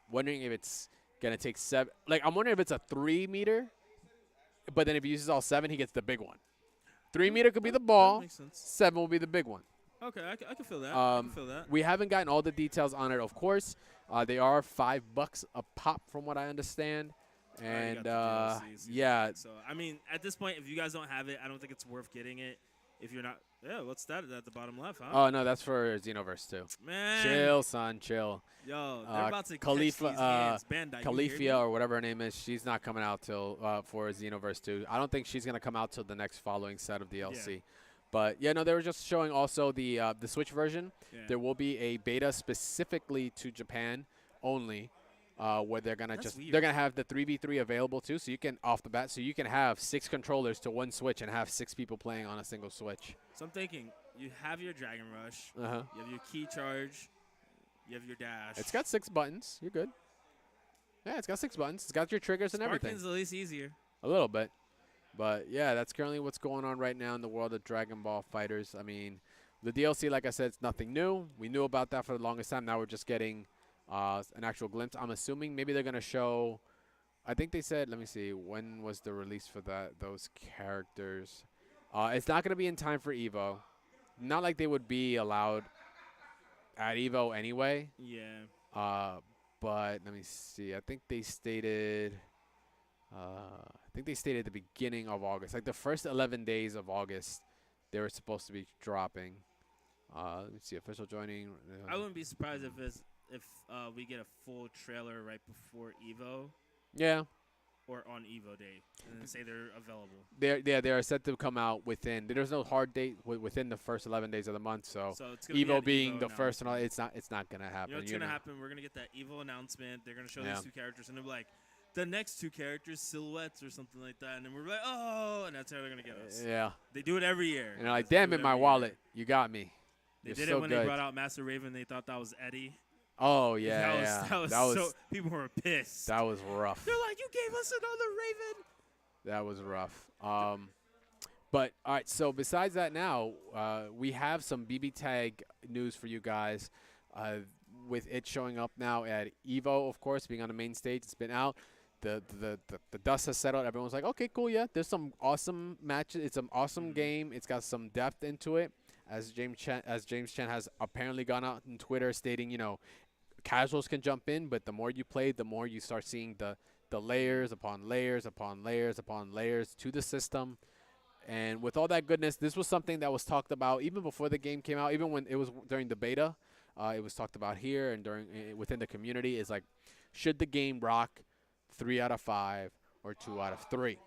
Wondering if it's gonna take 7. Like I'm wondering if it's a 3 meter, but then if he uses all 7, he gets the big one. 3 meter could be the That ball. makes sense. 7 will be the big one. Okay, I can feel that. I can feel that. We haven't gotten all the details on it, of course. They are $5 a pop, from what I understand. I already And got the DLCs, yeah, So I mean, at this point, if you guys don't have it, I don't think it's worth getting it. If you're not, yeah, what's that at the bottom left, huh? oh no, that's for Xenoverse too. Man, Chill, son, chill. Yo, they're about to Khalifa, catch these hands. Bandai, you hear me? Califia or whatever her name is, she's not coming out till for Xenoverse 2. I don't think she's gonna come out till the next following set of DLC. But yeah, no, they were just showing also the Switch version. Yeah. There will be a beta specifically to Japan only, where they're gonna That's they're weird. gonna have the 3v3 available too. So you can off the bat, so you can have 6 controllers to one Switch and have 6 people playing on a single Switch. So I'm thinking, you have your Dragon Rush, Uh huh. you have your Key Charge, you have your Dash. It's got 6 buttons. You're good. Yeah, it's got 6 buttons. It's got your triggers and everything. Sparking's at least easier. A little bit. But yeah, that's currently what's going on right now in the world of Dragon Ball Fighters. I mean, the DLC, like I said, it's nothing new. We knew about that for the longest time. Now we're just getting an actual glimpse. I'm assuming maybe they're going to show, I think they said, let me see, when was the release for those characters? It's not going to be in time for EVO. Not like they would be allowed at EVO anyway. Yeah. But let me see. I think they stated at the beginning of August, like the first 11 days of August, they were supposed to be dropping. Let me see, official joining. I wouldn't be surprised if we get a full trailer right before Evo, Yeah, or on Evo Day, and then say they're available. They are set to come out within. There's no hard date within the first 11 days of the month. So, So it's gonna be Evo an being Evo the first and all, announcement. it's not gonna happen. You know what's You're gonna gonna- happen? We're gonna get that Evo announcement. They're gonna show Yeah. these 2 characters, and they're like, the next 2 characters silhouettes or something like that, and then we're like, oh, and that's how they're gonna get us. Yeah, They do it every year. and they're like, They do damn it, every my year. wallet, you got me. They You're did so it when good. they brought out Master Raven. They thought that was Eddie. Oh yeah, That was so. People were pissed. that was rough. They're like, you gave us another Raven. That was rough. But all right. So besides that, now we have some BB Tag news for you guys. With it showing up now at Evo, of course, being on the main stage, it's been out. The dust has settled. Everyone's like, okay, cool, yeah. There's some awesome matches. It's an awesome game. It's got some depth into it. As James Chen has apparently gone out on Twitter stating, you know, casuals can jump in, but the more you play, the more you start seeing the layers upon layers upon layers upon layers to the system. And with all that goodness, this was something that was talked about even before the game came out, even when it was during the beta. It was talked about here and within the community. Is like, should the game rock 3 out of 5 or 2 out of 3?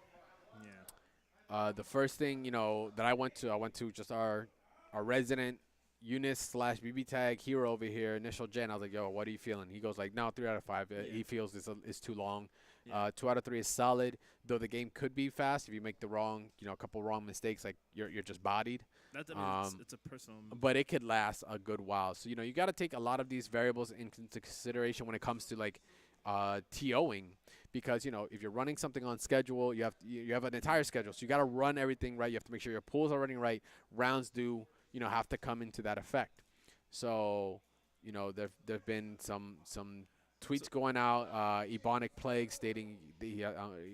Yeah. The first thing, you know, that I went to just our resident Eunice / BB Tag hero over here, Initial Gen. I was like, yo, what are you feeling? He goes like, no, 3 out of 5. He feels it's too long. Yeah. 2 out of 3 is solid, though the game could be fast if you make the wrong, you know, a couple wrong mistakes, like you're just bodied. That's, I mean, it's a personal. But it could last a good while. So, you know, you got to take a lot of these variables into consideration when it comes to like TOing, because, you know, if you're running something on schedule, you have an entire schedule. So you got to run everything right. You have to make sure your pools are running right. Rounds do, you know, have to come into that effect. So, you know, there've been some tweets going out. Ebonic Plague stating he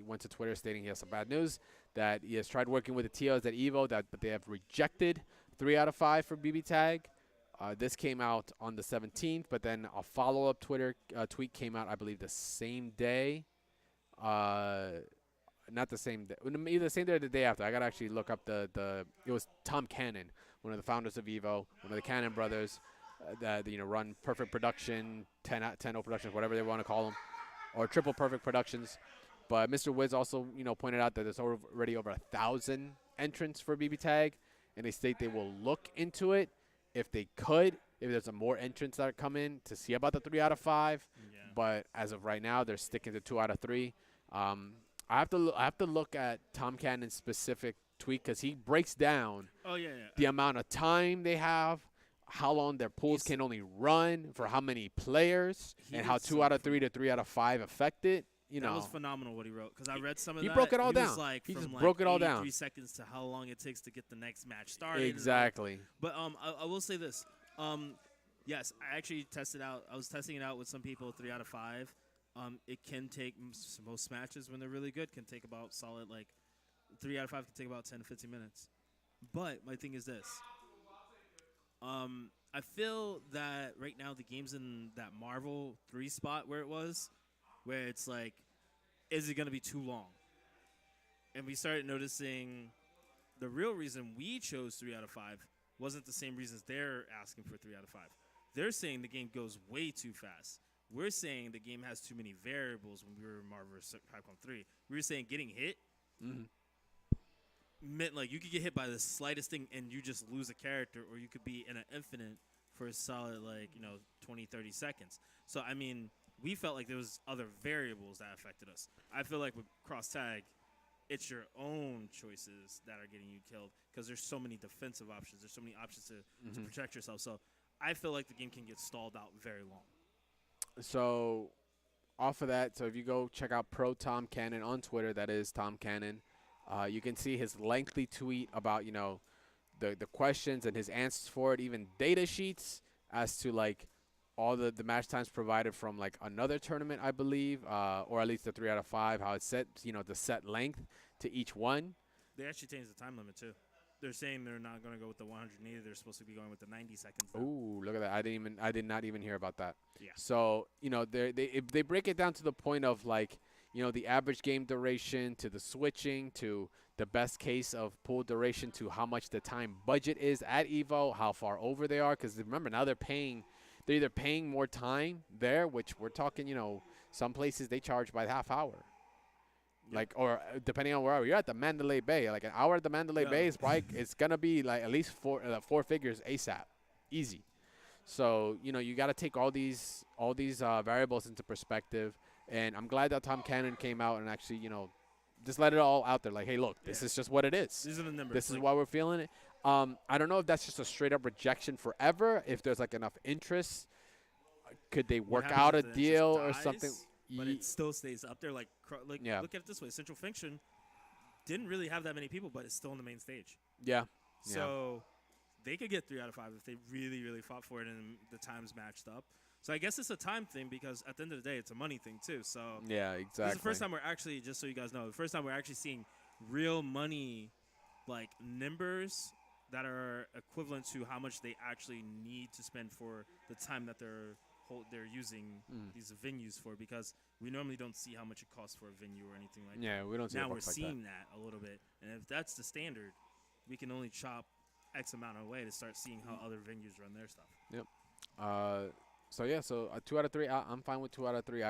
went to Twitter stating he has some bad news, that he has tried working with the TOs at Evo, but they have rejected 3 out of 5 for BB Tag. This came out on the 17th, but then a follow-up Twitter tweet came out, I believe, the same day. Not the same day. Either the same day or the day after. I got to actually look up it was Tom Cannon, one of the founders of Evo, one of the Cannon brothers, that, you know, run Perfect Production, 10-0 Productions, whatever they want to call them, or Triple Perfect Productions. But Mr. Wiz also, you know, pointed out that there's already over 1,000 entrants for BB Tag, and they state they will look into it if they could, if there's some more entrants that come in to see about the 3 out of 5. Yeah. But as of right now, they're sticking to 2 out of 3. I have to look at Tom Cannon's specific tweet, because he breaks down Oh yeah. the amount of time they have, how long their pools can only run, for how many players, He and how did 2 out of 3 to 3 out of 5 affect it. You that know, was phenomenal what he wrote, because I read some of he that. broke it all He was down. like, He from just like broke it all down. 83 seconds to how long it takes to get the next match started. exactly. But I will say this. Yes, I actually tested out. I was testing it out with some people. 3 out of 5. It can take most matches when they're really good can take about solid, like 3 out of 5 can take about 10 to 15 minutes. But my thing is this. I feel that right now the game's in that Marvel 3 spot where it's like, is it going to be too long? And we started noticing the real reason we chose 3 out of 5 wasn't the same reasons they're asking for 3 out of 5. They're saying the game goes way too fast. We're saying the game has too many variables when we were in Marvel vs. Capcom 3. We were saying getting hit meant like you could get hit by the slightest thing and you just lose a character, or you could be in an infinite for a solid, like, 20, 30 seconds. So, I mean, we felt like there was other variables that affected us. I feel like with cross tag, it's your own choices that are getting you killed, because there's so many defensive options. There's so many options to protect yourself. So I feel like the game can get stalled out very long. So off of that, so if you go check out Pro Tom Cannon on Twitter, that is Tom Cannon, you can see his lengthy tweet about, the questions and his answers for it, even data sheets as to like all the match times provided from like another tournament, I believe, or at least the 3 out of 5, how it's set, the set length to each one. They actually changed the time limit too. They're saying they're not going to go with the 180. They're supposed to be going with the 90 seconds now. Ooh, look at that. I did not even hear about that. Yeah. So, they break it down to the point of like, the average game duration to the switching to the best case of pool duration to how much the time budget is at Evo, how far over they are. Because remember, now they're either paying more time there, which we're talking, some places they charge by the half hour. Like, or depending on where you're at the Mandalay Bay, like an hour at the Mandalay Bay is probably it's gonna be like at least four figures ASAP, easy. So you got to take all these variables into perspective, and I'm glad that Tom Cannon came out and actually just let it all out there. Like, hey, look, this is just what it is. These are the numbers. This is why we're feeling it. I don't know if that's just a straight up rejection forever. If there's like enough interest, could they What work happens out a if the interest deal or dies, something? But it still stays up there. Like Yeah. look at it this way: Central Fiction didn't really have that many people, but it's still on the main stage. Yeah. So they could get 3 out of 5 if they really, really fought for it and the times matched up. So I guess it's a time thing because at the end of the day, it's a money thing too. So Yeah, this exactly. is the first time we're actually, just so you guys know, the first time we're actually seeing real money, like numbers that are equivalent to how much they actually need to spend for the time that they're using these venues for, because we normally don't see how much it costs for a venue or anything like that. Yeah, we don't see Now it we're work like seeing that a little bit, and if that's the standard, we can only chop X amount away to start seeing how other venues run their stuff. that. So 2 out of 3. I'm fine with 2 out of 3. I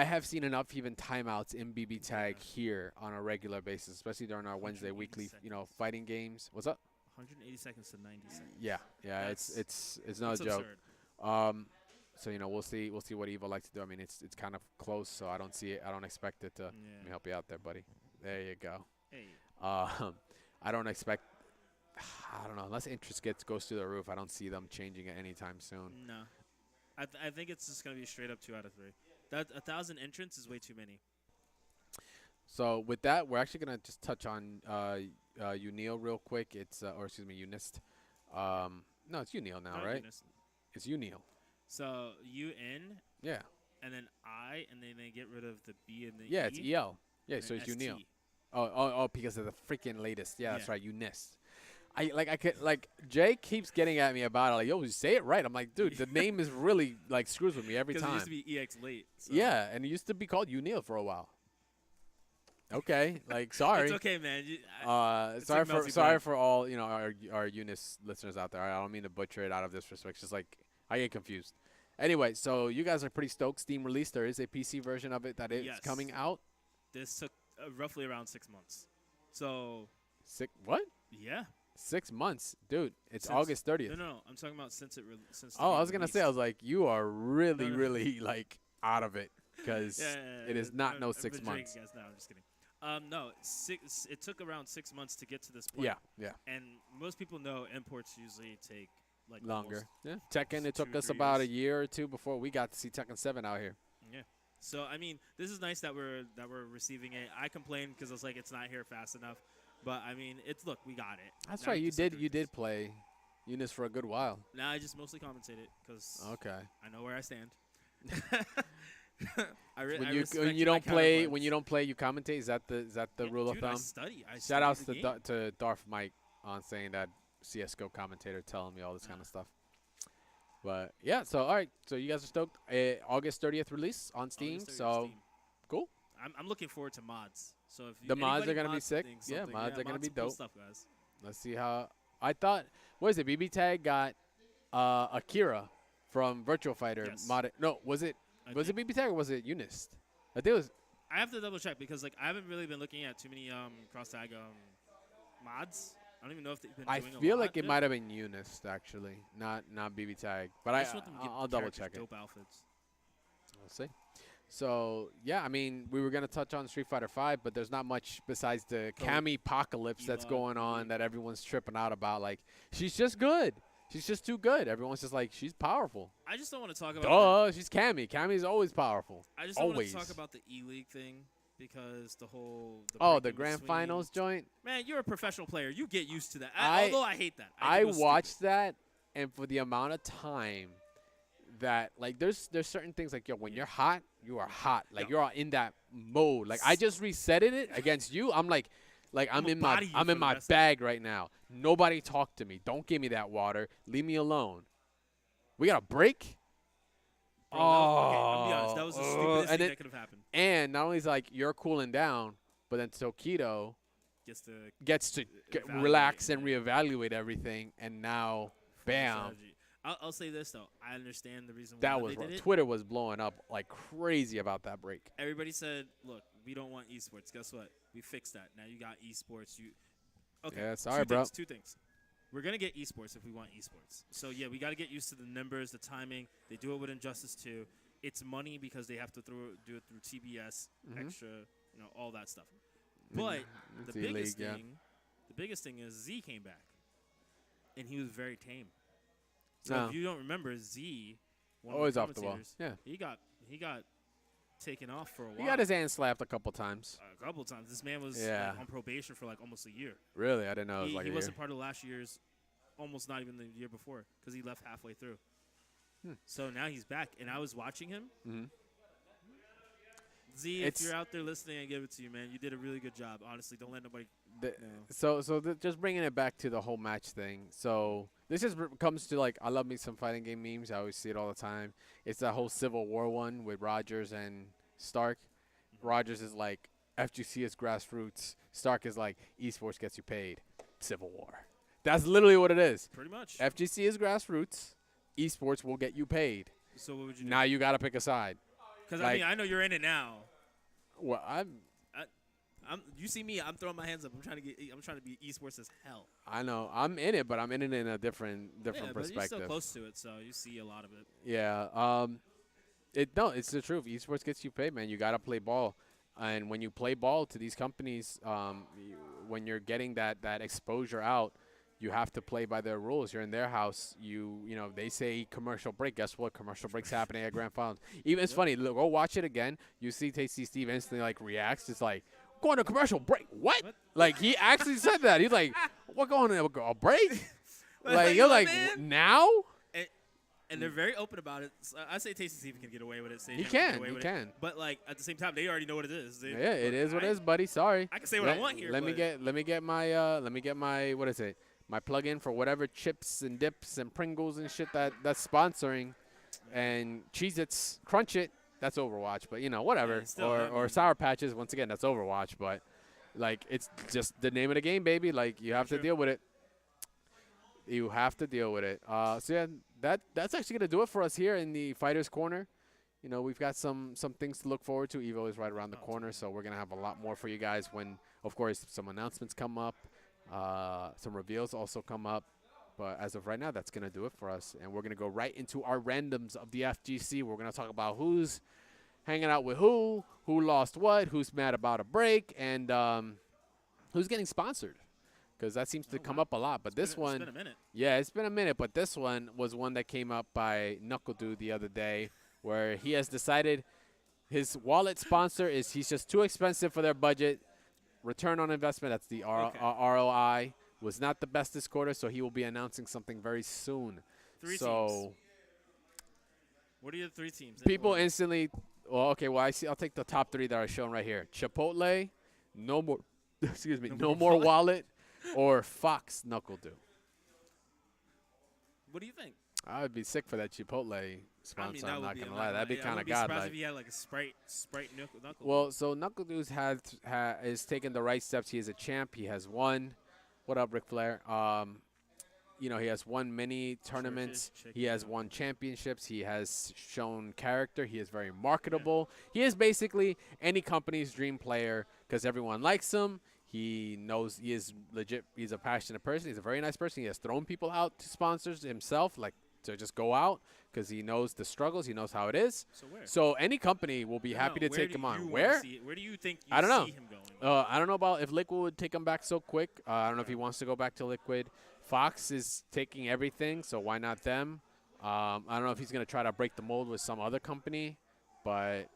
have seen enough even timeouts in BB Tag here on a regular basis, especially during our Wednesday 180 weekly, seconds. fighting games. What's up? 180 seconds to 90 seconds. Yeah, That's- it's not It's a joke. absurd. So we'll see what Evo likes to do. I mean, it's kind of close, so I don't see it. I don't expect it to. Let me Yeah. help you out there, buddy. There you go. Hey. I don't expect. I don't know, unless interest goes through the roof. I don't see them changing it anytime soon. No. I think it's just going to be straight up 2 out of 3. That 1,000 entrants is way too many. So with that, we're actually gonna just touch on Unil real quick. It's Unist. No, it's Unil now, Not right? Eunice. It's Unil. So UN Yeah. and then I, and then they get rid of the B and the Yeah, E. it's EL. Yeah, and so it's Unil. ST. Oh, because of the freaking latest. Yeah, that's Yeah. right, Unist. Jay keeps getting at me about it. Like, yo, you say it right. I'm like, dude, the name is really like screws with me every Because it time. used to be EX late. So. Yeah, and it used to be called Unil for a while. Okay, like sorry. It's okay, man. It's Sorry like for Melty Blood. all our Unis listeners out there. I don't mean to butcher it out of disrespect. It's just like I get confused. Anyway, so you guys are pretty stoked. Steam release. There is a PC version of it that is Yes. coming out. This took roughly around 6 months. So, What? yeah. 6 months, dude. It's Since- August 30th. No. I'm talking about since it since. the Oh, I game was gonna say, I released. was like, you are really, No. really like out of it because Yeah, it is not no I've 6 been months. drinking, guys. No, I'm just kidding. No, it took around 6 months to get to this point. Yeah, And most people know imports usually take like longer. almost- Yeah, Tekken. It took 2, us 3 about a years. year or two before we got to see Tekken 7 out here. Yeah. So I mean, this is nice that we're receiving it. I complained because I was like, it's not here fast enough. But I mean, we got it. That's Now right. we You can sit through did this. play Unis for a good while. Now I just mostly commentated because Okay. I know where I stand. When you don't play, you commentate. Is that the rule of dude, I thumb? study. I Shout outs study to the game. Darth Mike on saying that CS:GO commentator telling me all this kind of stuff. But yeah, so all right, so you guys are stoked. August 30th release on Steam. August 30th So Steam. cool. I'm looking forward to mods. So if The mods anybody are gonna be mods sick. things, Yeah, something, mods are gonna mods be some cool dope. Stuff, guys. Let's see how. I thought, what is it? BB Tag got Akira from Virtual Fighter Yes. modded. No, was it I was it think- BB Tag or was it Unist? I think it was. I have to double check because like I haven't really been looking at too many cross tag mods. I don't even know if they've been I doing a feel lot like it of might have been Unist actually, not BB Tag. But I just want them to give I'll double characters check it. dope outfits. We'll see. So yeah, I mean, we were gonna touch on Street Fighter V, but there's not much besides the Code. Cammy apocalypse that's Eva, going on Eve. that everyone's tripping out about. Like, she's just good. She's just too good. Everyone's just like, she's powerful. I just don't want to talk about. Duh, she's Cammy. Cammy's always powerful. I just don't want always. to talk about the E-League thing because the whole. Oh, the breaking grand between- finals joint. Man, you're a professional player. You get used to that. I- Although I hate that. I think it was watched stupid. that, and for the amount of time that, like, there's certain things like, yo, when you're hot, you are hot. Like, Yo. you're in that mode. Like, I just resetted it against you. I'm like I'm I'ma in my body you I'm for in the my rest of it. bag right now. Nobody talk to me. Don't give me that water. Leave me alone. We got a break. Bro, okay, I'm gonna be honest. That was the stupidest and thing then- that could have happened. And not only is like you're cooling down, but then Tokido Gets to gets to Evaluate, relax and yeah. reevaluate everything, and now, bam. strategy. I'll say this though. I understand the reason why That was they did it. Twitter was blowing up like crazy about that break. Everybody said, "Look, we don't want esports." Guess what? We fixed that. Now you got esports. You okay? Yeah, sorry, two bro. Things, two things. We're gonna get esports if we want esports. So yeah, we got to get used to the numbers, the timing. They do it with Injustice 2. It's money because they have to do it through TBS, extra, all that stuff. But It's the E-League, yeah. biggest thing is Z came back, and he was very tame. So No. if you don't remember, Z, one Always of off the the wall. commentators, Yeah. he got taken off for a while. He got his hand slapped a couple times. A couple of times. This man was Yeah. on probation for like almost a year. Really? I didn't know it was He, like he a wasn't year. part of last year's, almost not even the year before, because he left halfway through. So now he's back, and I was watching him. Mhm. Z, It's- if you're out there listening, I give it to you, man. You did a really good job. Honestly, don't let nobody. Just bringing it back to the whole match thing. So this just comes to like I love me some fighting game memes. I always see it all the time. It's that whole Civil War one with Rogers and Stark. Rogers is like FGC is grassroots. Stark is like esports gets you paid. Civil War. That's literally what it is. Pretty much. FGC is grassroots. Esports will get you paid. So what would you do? Now you got to pick a side. Because like- I know you're in it now. Well, You see me? I'm throwing my hands up. I'm trying to be esports as hell. I know I'm in it, but I'm in it in a different Yeah, but perspective. you're still close to it, so you see a lot of it. Yeah. It's the truth. Esports gets you paid, man. You gotta play ball, and when you play ball to these companies, when you're getting that exposure out, you have to play by their rules. You're in their house. They say commercial break. Guess what? Commercial break's happening at Grand Finals. Even it's funny. Look, go watch it again. You see Tasty Steve instantly like reacts. It's like going to commercial break. What? Like he actually said that. He's like, what going to a break? Like you're like man. now. And they're very open about it. So I say Tasty Steve can get away with it. Say He Jam get can. away He with can. It. But like at the same time, they already know what it is. Yeah, it is what it is, buddy. Sorry. I can say what I want here. Let me but get my what is it? My plug-in for whatever chips and dips and Pringles and shit that's sponsoring, and Cheez-Its, Crunch It. That's Overwatch, but whatever. Yeah, still, or Sour Patches. Once again, that's Overwatch, but like it's just the name of the game, baby. Like you have to True. deal with it. You have to deal with it. So yeah, that's actually gonna do it for us here in the Fighters Corner. We've got some things to look forward to. Evo is right around the corner, so we're gonna have a lot more for you guys when, of course, some announcements come up, some reveals also come up. But as of right now, that's gonna do it for us, and we're gonna go right into our randoms of the FGC. We're gonna talk about who's hanging out with who lost what, who's mad about a break, and who's getting sponsored. Because that seems to come up a lot. But this one, it's been a minute. yeah, it's been a minute. But this one was one that came up by Knuckle the other day, where he has decided his wallet sponsor he's just too expensive for their budget. Return on investment, that's the ROI, was not the best this quarter, so he will be announcing something very soon. Three so teams. What are your 3 teams? people instantly, I'll take the top 3 that are shown right here. Chipotle, no more, excuse me, no more wallet, or Fox Knuckle-Doo. What do you think? I would be sick for that Chipotle sponsor. I'm not gonna lie, that'd be kind of I godlike. surprised if he had like a Sprite Knuckle. Well, so Knuckle-Doo's is taking the right steps. He is a champ. He has won. What up, Ric Flair? He has won many tournaments. He has won championships. He has shown character. He is very marketable. He is basically any company's dream player because everyone likes him. He knows he is legit. He's a passionate person. He's a very nice person. He has thrown people out to sponsors himself, like to just go out because he knows the struggles. He knows how it is. So where? So any company will be happy to take him on. Where? Where do you think I don't know. see him going? I don't know about if Liquid would take him back so quick. I don't know if he wants to go back to Liquid. Fox is taking everything, so why not them? I don't know if he's going to try to break the mold with some other company, but,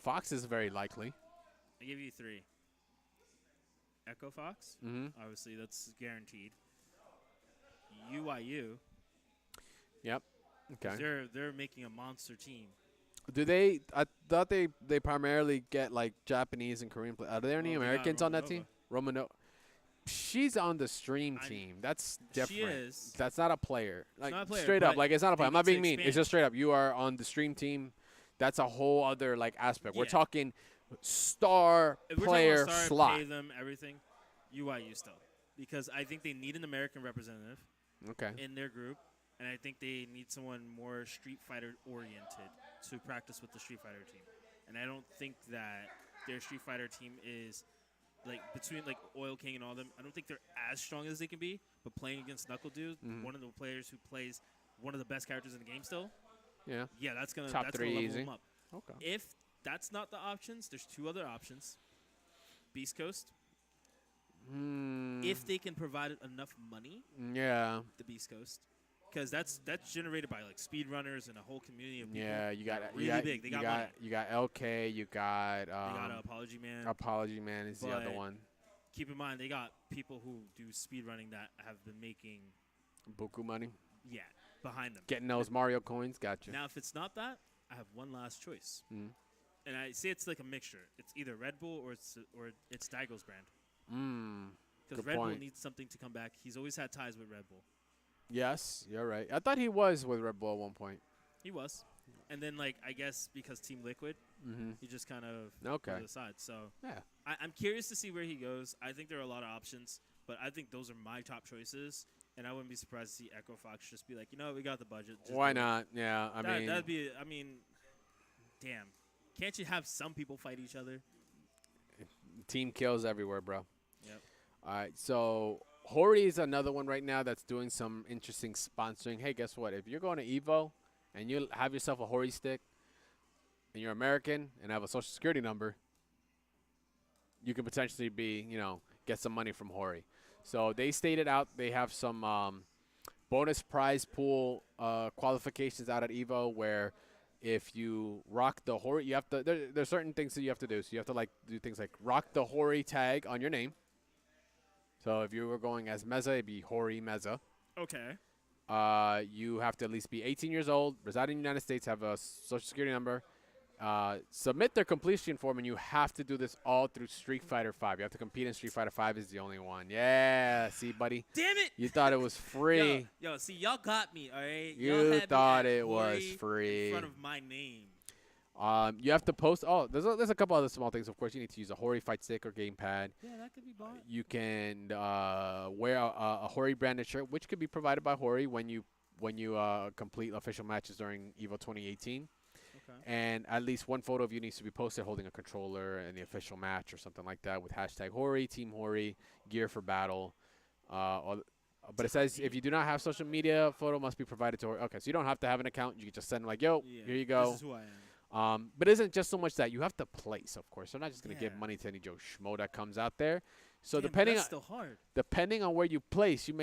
Fox is very likely. I give you 3. Echo Fox. Mm-hmm. Obviously, that's guaranteed. UIU. Yep. Okay. They're making a monster team. Do they? I thought they primarily get like Japanese and Korean players. Are there any Well, they got Americans on that Romanova. team? Romano. She's on the stream team. That's different. She is. That's not a player. Like not a player, straight up, but like it's not a player. they I'm not need to being mean. It's expand. just straight up. You are on the stream team. That's a whole other like aspect. We're Yeah. talking star If we're player talking about slot. pay them everything, UIU still, because I think they need an American representative Okay. in their group. and I think they need someone more Street Fighter oriented to practice with the Street Fighter team. And I don't think that their Street Fighter team is like between like Oil King and all them. I don't think they're as strong as they can be. But playing against Knuckle Dude, one of the players who plays one of the best characters in the game still, Yeah. that's gonna Top that's three gonna level easy. them up. Okay. If that's not the options, there's two other options. Beast Coast. If they can provide enough money, Yeah. the Beast Coast, because that's generated by like speedrunners and a whole community of people. Yeah, you got really big. They got money. you got LK, you got They got Apology Man. Apology Man is the other But- one. Keep in mind, they got people who do speedrunning that have been making, Buku money. behind them. Getting those Mario coins, gotcha. Now, if it's not that, I have one last choice. Mm. And I say it's like a mixture. It's either Red Bull or it's Daigo's brand. Because Good Red Bull point. needs something to come back. He's always had ties with Red Bull. Yes, you're right. I thought he was with Red Bull at one point. He was. And then, like, I guess because Team Liquid, he just kind of Okay. put it aside. So Yeah. I'm curious to see where he goes. I think there are a lot of options, but I think those are my top choices. And I wouldn't be surprised to see Echo Fox just be like, we got the budget. Just Why do it." not? Yeah, That'd be, damn. Can't you have some people fight each other? team kills everywhere, bro. Yep. All right, so Hori is another one right now that's doing some interesting sponsoring. Hey, guess what? If you're going to Evo and you have yourself a Hori stick and you're American and have a social security number, you could potentially get some money from Hori. So they stated out they have some bonus prize pool qualifications out at Evo where if you rock the Hori, you have to. There's certain things that you have to do. So you have to do things like rock the Hori tag on your name. So if you were going as Meza, it'd be Hori Meza. Okay. You have to at least be 18 years old, reside in the United States, have a social security number, submit their completion form, and you have to do this all through Street Fighter V. You have to compete in Street Fighter V is the only one. Yeah, see, buddy? Damn it! You thought it was free. Yo, see, y'all got me, all right? You Y'all had me thought at it was Hori free. in front of my name. You have to post. Oh, there's a couple other small things. Of course, you need to use a Hori fight stick or gamepad. Yeah, that could be bought. You can wear a Hori branded shirt, which could be provided by Hori when you complete official matches during Evo 2018. Okay. And at least one photo of you needs to be posted holding a controller in the official match or something like that with hashtag Hori, Team Hori, gear for battle. But it says if you do not have social media, photo must be provided to Hori. Okay, so you don't have to have an account. You can just send like, yo, Yeah, here you go. This is who I am. But it isn't just so much that you have to place, of course. They're not just going to give Yeah. money to any Joe Schmo that comes out there. So Damn, depending that's on still hard. depending on where you place, you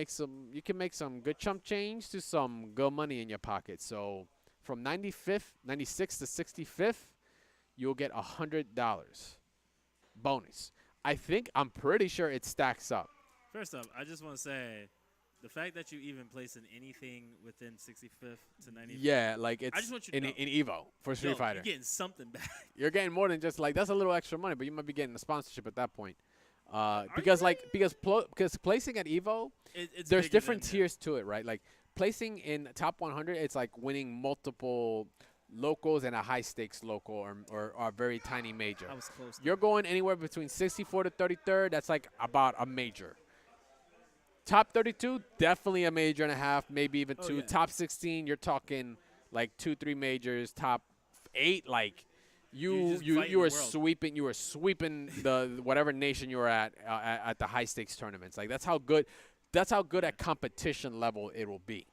can make some good chump change to some good money in your pocket. So from 96 to 65th, you'll get $100 bonus. I'm pretty sure it stacks up. First up, I just want to say, the fact that you even place in anything within 65th to 95th. Yeah, like it's just want you to in know. Evo for Street Yo, Fighter. You're getting something back. You're getting more than just like that's a little extra money, but you might be getting a sponsorship at that point. you Because really? because placing at Evo, It's there's bigger different than- tiers to it, right? Like placing in top 100, it's like winning multiple locals and a high stakes local or a very tiny major. I was close. You're going anywhere between 64 to 33rd. That's like about a major. Top 32, definitely a major and a half, maybe even Oh, two. yeah. Top 16, you're talking like 2-3 majors. Top 8, like You're just you fighting were the world. sweeping the whatever nation you were at the high stakes tournaments. Like that's how good at competition level it will be.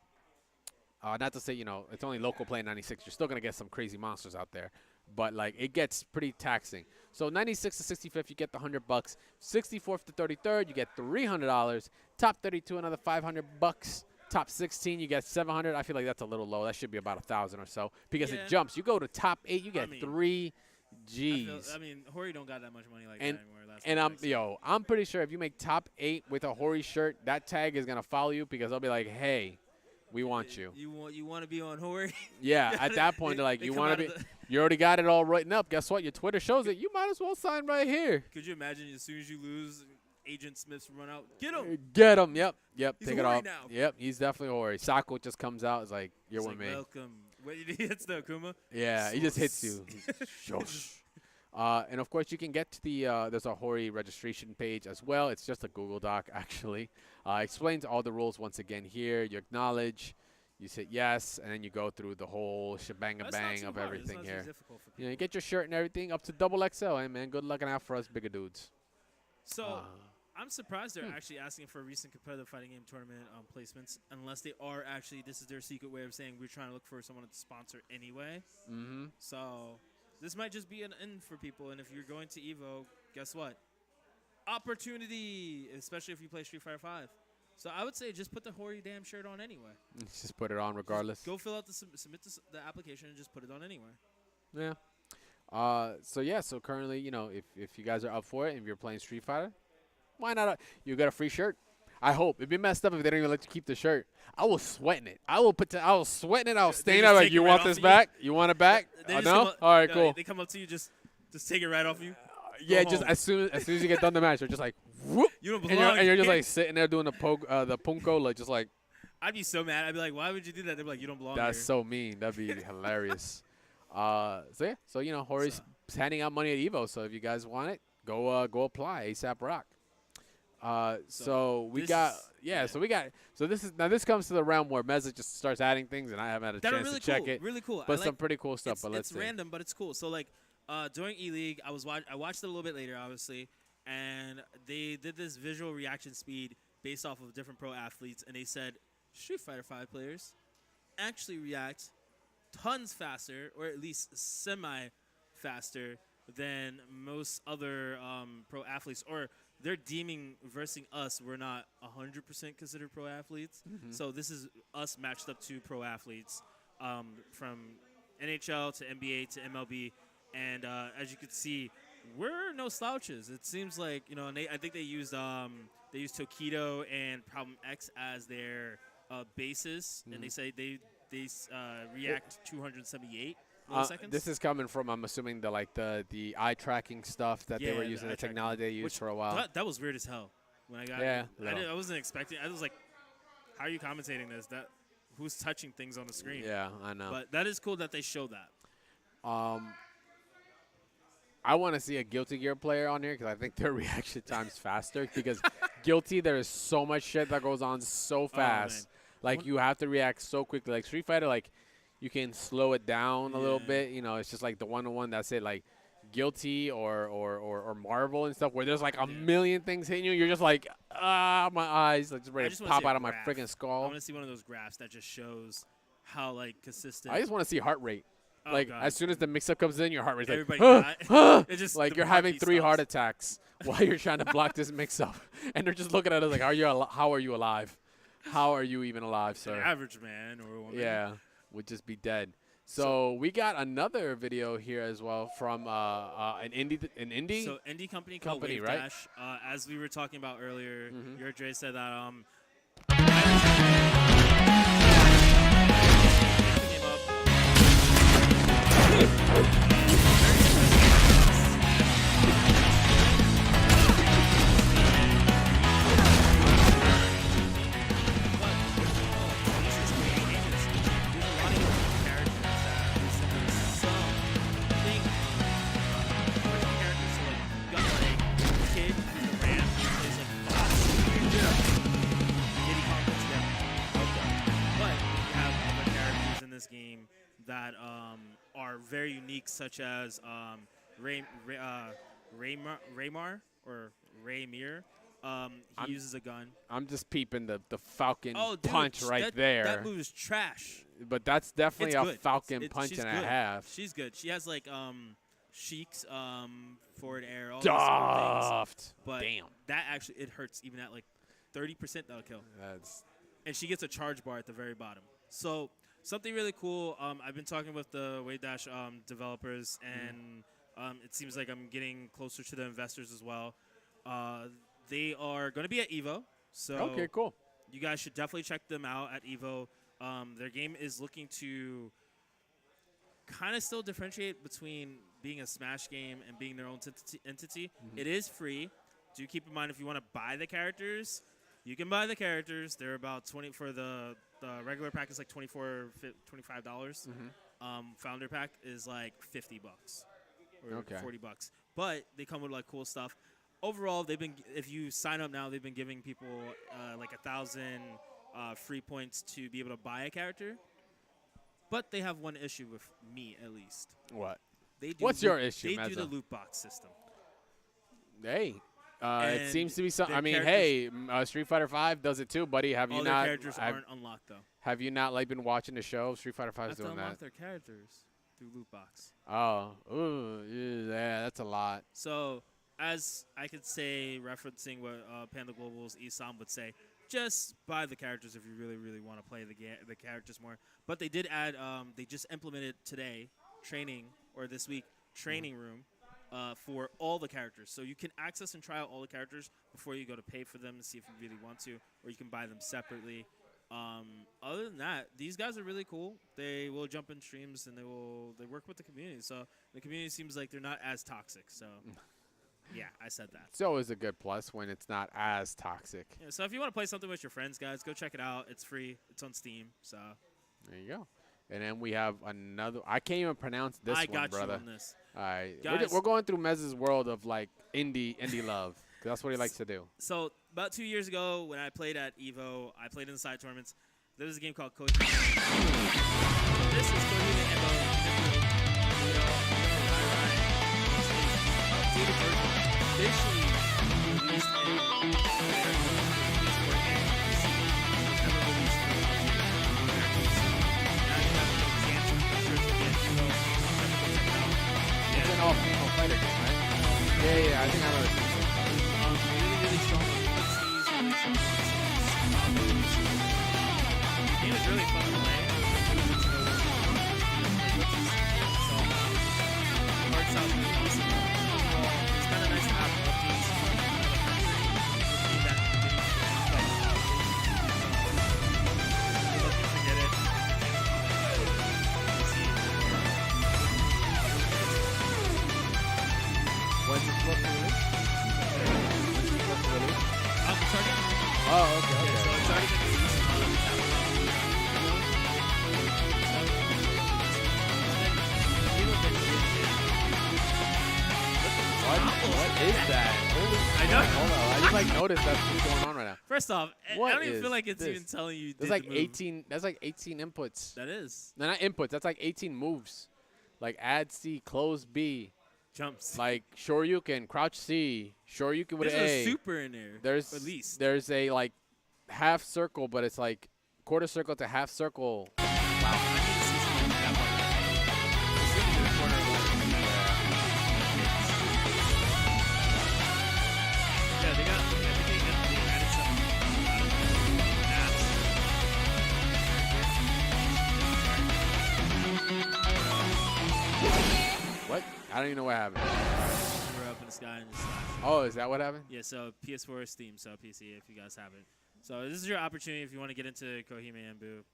Not to say it's only local play in 96. You're still gonna get some crazy monsters out there, but like it gets pretty taxing. So 96 to 65th, you get the $100. 64th to 33rd, you get $300. Top 32, another $500. Top 16, you get $700. I feel like that's a little low. That should be about 1,000 or so because Yeah. it jumps. You go to top 8, you get mean, 3 G's. I mean, Hori don't got that much money like And- that anymore. That's And what makes I'm pretty sure if you make top 8 with a Hori shirt, that tag is gonna follow you because they'll be like, hey, we want you. You want to be on Hori? Yeah, at that point they're like, They you come want out to of be. the- You already got it all written up. Guess what? Your Twitter shows it. You might as well sign right here. Could you imagine as soon as you lose, Agent Smith's run out? Get him. Get him. Yep. He's Take it Hori off. now. Yep. He's definitely Hori. Sako just comes out. It's like you're It's with like, me. welcome. What he hits the Akuma? Yeah. He just hits you. Shush. And of course, you can get to the there's a Hori registration page as well. It's just a Google Doc actually. Explains all the rules once again here. You acknowledge. You hit yes, and then you go through the whole shebang That's not bang too of hard. everything it's not here. Too difficult for You know, people. you get your shirt and everything up to double XL. Hey, man, good looking out for us bigger dudes. So Uh, I'm surprised they're actually asking for recent competitive fighting game tournament placements, unless they are actually this is their secret way of saying we're trying to look for someone to sponsor anyway. mm-hmm. So this might just be an in for people. And if you're going to Evo, guess what? Opportunity, especially if you play Street Fighter 5. So I would say just put the Hori damn shirt on anyway. Just put it on regardless. Go fill out the submit the application and just put it on anyway. Yeah. So currently, you know, if you guys are up for it, if you're playing Street Fighter, why not? You got a free shirt. I hope it'd be messed up if they don't even let you keep the shirt. I was sweating it. I was sweating it. I was They staying just out like, take it you right want off this of you? back? You want it back? They Oh, just no? come up- All right, no, cool. They come up to you, just take it right off you. Yeah, Go just home. as soon as you get done the match, you're just like, whoop, You don't and belong. you're just here. like sitting there doing the punko, like just like I'd be so mad. I'd be like, why would you do that? They'd be like, you don't belong that's here. so mean. That'd be hilarious. So you know, Hori's handing out money at Evo. So if you guys want it, go apply ASAP Rock. So we this got is- this comes to the realm where Meza just starts adding things, and I haven't had a That are chance really to check cool. it. Really cool. But I some like, pretty cool stuff. But let's it's see. random, but it's cool. So like during E-League, I watched it a little bit later, obviously, and they did this visual reaction speed based off of different pro athletes, and they said Street Fighter 5 players actually react tons faster, or at least semi faster than most other pro athletes, or they're deeming versing us, we're not 100% considered pro athletes. So this is us matched up to pro athletes from NHL to NBA to MLB. And as you can see, we're no slouches. It seems like, you know, and I think they used Tokido and Problem X as their bases, and they say they react 278 milliseconds. This is coming from, I'm assuming, the eye tracking stuff that they Yeah, were the using, eye the tracking, technology they used which for a while. That was weird as hell when I got Yeah, it. I wasn't expecting. I was like, how are you commentating this? Who's touching things on the screen? Yeah, I know. But that is cool that they show that. I want to see a Guilty Gear player on here because I think their reaction time's faster. Because Guilty, there is so much shit that goes on so fast. Like, you have to react so quickly. Like, Street Fighter, like, you can slow it down a little Yeah. bit. You know, it's just like the one-on-one. That's it. Like, Guilty or Marvel and stuff where there's like a million things hitting you. You're just like, my eyes like just ready just to wanna pop see a out of my graph. freaking I skull. want to see one of those graphs that just shows how like consistent. I just want to see heart rate. Oh, Like, God. as soon as the mix-up comes in, your heart rate's Everybody like, got- it just like the you're having heartbeat 3 heart stops. attacks while you're trying to block this mix-up. And they're just looking at us like, how are you alive? How are you even alive, An sir? average man or woman. Yeah, would just be dead. So we got another video here as well from an indie. So indie company called Company, Wave right? Dash. As we were talking about earlier, your Dre said that came this game that are very unique, such as Raymar or Raymir. He uses a gun. I'm just peeping the Falcon Oh, dude, punch right that, there. That move is trash. But that's definitely It's a good. Falcon punch she's and good. a half. She's good. She has like Sheik's forward air, all these cool things. Daft. But Damn. that actually it hurts even at like 30%. That'll kill. That's And she gets a charge bar at the very bottom. So something really cool. I've been talking with the Wave Dash developers, and it seems like I'm getting closer to the investors as well. They are going to be at Evo, so okay. Cool. you guys should definitely check them out at Evo. Their game is looking to kind of still differentiate between being a Smash game and being their own entity. It is free. Do keep in mind if you want to buy the characters, you can buy the characters. They're about 20 for the regular pack is like $25. Founder pack is like $50 or Okay. $40. But they come with like cool stuff. Overall, if you sign up now, they've been giving people like 1,000 free points to be able to buy a character. But they have one issue with me, at least. What? They do What's your issue, They do Mezza? the loot box system. Hey, it And seems to be something. their I mean, characters- hey, Street Fighter V does it too, buddy. Have All you their not? characters aren't unlocked, though. Have you not like been watching the show? Street Fighter V I is have to doing unlock that. their characters through loot box. Oh, ooh, yeah, that's a lot. So, as I could say, referencing what Panda Global's Esam would say, just buy the characters if you really, really want to play the characters more. But they did add, they just implemented today, this week, training room for all the characters. So you can access and try out all the characters before you go to pay for them to see if you really want to, or you can buy them separately. Other than that, these guys are really cool. They will jump in streams and they work with the community. So the community seems like they're not as toxic. So yeah, I said that. It's always a good plus when it's not as toxic. Yeah, so if you want to play something with your friends, guys, go check it out. It's free. It's on Steam. So There you go. And then we have another. I can't even pronounce this I one, got brother. you on this. All right, Guys- we're going through Mez's world of like indie love. 'Cause that's what he likes to do. So about 2 years ago, when I played at Evo, I played in the side tournaments. There was a game called Code. This is Code officially released It's an all fighter game, right? Yeah, I think I know this. really, really strong the game is really fun to play. So, it works out really awesome. It's kind of nice to have updates that looking to get it. When's it supposed to release? When's it supposed to release? It's already Oh, okay, Yeah, so okay. it's already been released. What is that? Holy I know. Hold on, I just like noticed that's what's going on right now. First off, I What don't even is feel like it's this? even telling you. There's did like the move. 18. That's like 18 inputs. That is No, not inputs. That's like 18 moves. Like add C, close B, jumps. like Shoryuken, crouch C, Shoryuken with There's A. a super in there. There's at least. there's a like half circle, but it's like quarter circle to half circle. Wow. I need to see something like that one. It's really good corner of Yeah, they got. I think they added some What? I don't even know what happened. We're up in the sky and just Oh, is that what happened? yeah, so PS4, Steam, so PC if you guys haven't. So this is your opportunity if you want to get into Kohime and Boo.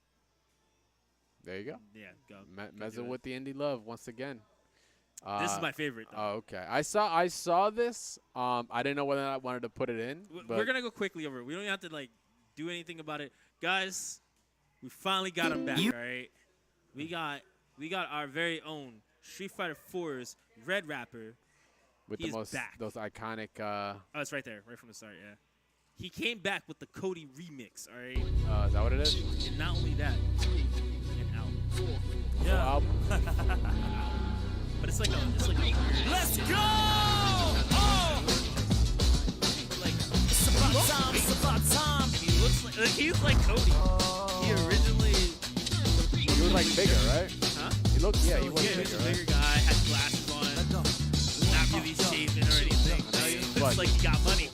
There you go. Yeah, go. Mezza do it. with the indie love once again. This is my favorite. Though. Oh, okay. I saw this. I didn't know whether or not I wanted to put it in. We're But gonna go quickly over it. We don't have to like do anything about it, guys. We finally got him back. All right, we got our very own Street Fighter 4's Red Rapper. with he's the most back. those iconic. Oh, it's right there, right from the start. Yeah, he came back with the Cody remix. All right, Is that what it is? and not only that, and out. Full Yeah, album? but it's like a. Let's go! Like, It's about time, it's about time. and he looks like he's like Cody. He originally, He was like bigger, right? huh? He looked. Yeah, he Yeah, was he was bigger, a right? bigger guy, had glasses on, not really shaven or anything. No, he looks But- like he got money.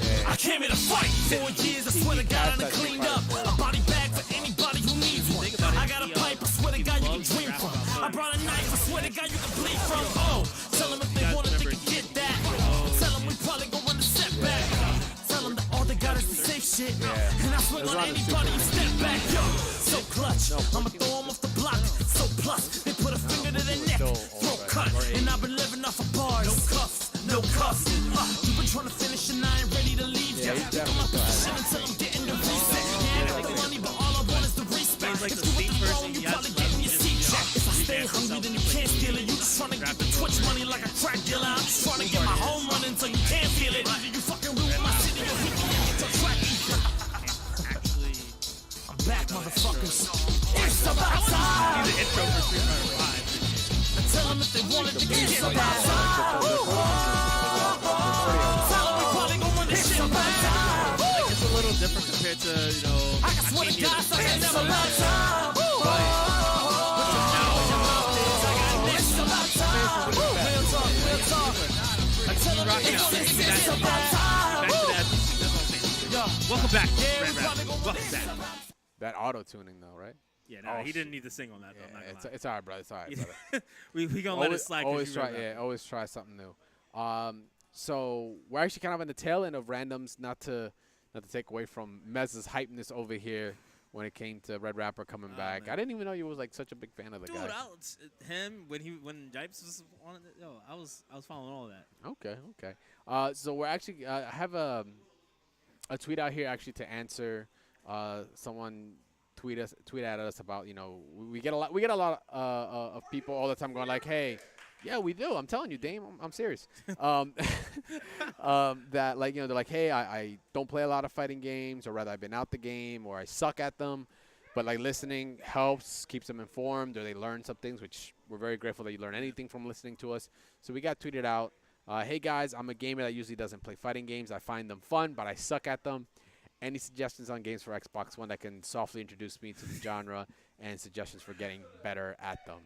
Yeah. I came here to fight. 4 years, I swear to God, I done cleaned up. A body bag for anybody who needs one. Think about it, I got a he, pipe, I swear to he God, you can loves to dream rap from. about I money. brought a knife, I swear to God, you can bleed from. Oh, tell them if they guys want it, they remember can he- get that. Tell them we probably gon' run the setback. Tell them that all they got is the safe shit. And I swing There's a on lot of anybody who super- step back. Yo, so clutch, I'ma throw them off the block. So plus, they put a finger to their neck. still Throat old, cut, right? and I've been living off of bars. No cuffs, no cuffs. You been trying to finish and I ain't ready to leave Yeah, ya. he's Pick definitely up my still position until I'm getting the reset. Yeah, I got the money, but all I want is the respect. He's like If the you with same the person throne, you he has probably left getting your in seat the check. If I stay revamp hungry, himself then to you play can't steal it. You just trying to get the Twitch money like a crack dealer. I'm just trying to get my home running so you can't feel it. Either you fucking ruin my city or hit me and get your track. Actually motherfuckers. It's about time. The intro for Street Fighter 5. Tell them if they want it to get it's about time. Tell them we probably gon' run this shit back. Like, it's a little different compared to, you know, I can swear to God, I ain't never but about time. It's about time. Real talk, real talk. Tell them it's about time. back to that. That's what I'm saying. Welcome back, Red Rap. Welcome back. That auto tuning though, right? Yeah, no, Oh, he didn't need to sing on that, though. I'm not Yeah, gonna lie. it's all right, brother. It's all right, brother. we gonna let it slide. 'cause Always you try, Red Rap. yeah, always try something new. So we're actually kind of on the tail end of randoms, not to take away from Mez's hypeness over here when it came to Red Rapper coming back. man. I didn't even know you was like such a big fan of the Dude, guy. him when Jipes was on it, yo, I was following all of that. Okay. So we're actually I have a tweet out here actually to answer someone tweet at us about, you know, we get a lot of people all the time going like, hey, yeah, we do. I'm telling you, Dame, I'm serious. That, like, you know, they're like, hey, I don't play a lot of fighting games, or rather I've been out the game, or I suck at them. But, like, listening helps, keeps them informed, or they learn some things, which we're very grateful that you learn anything from listening to us. So we got tweeted out, hey, guys, I'm a gamer that usually doesn't play fighting games. I find them fun, but I suck at them. Any suggestions on games for Xbox One that can softly introduce me to the genre, and suggestions for getting better at them?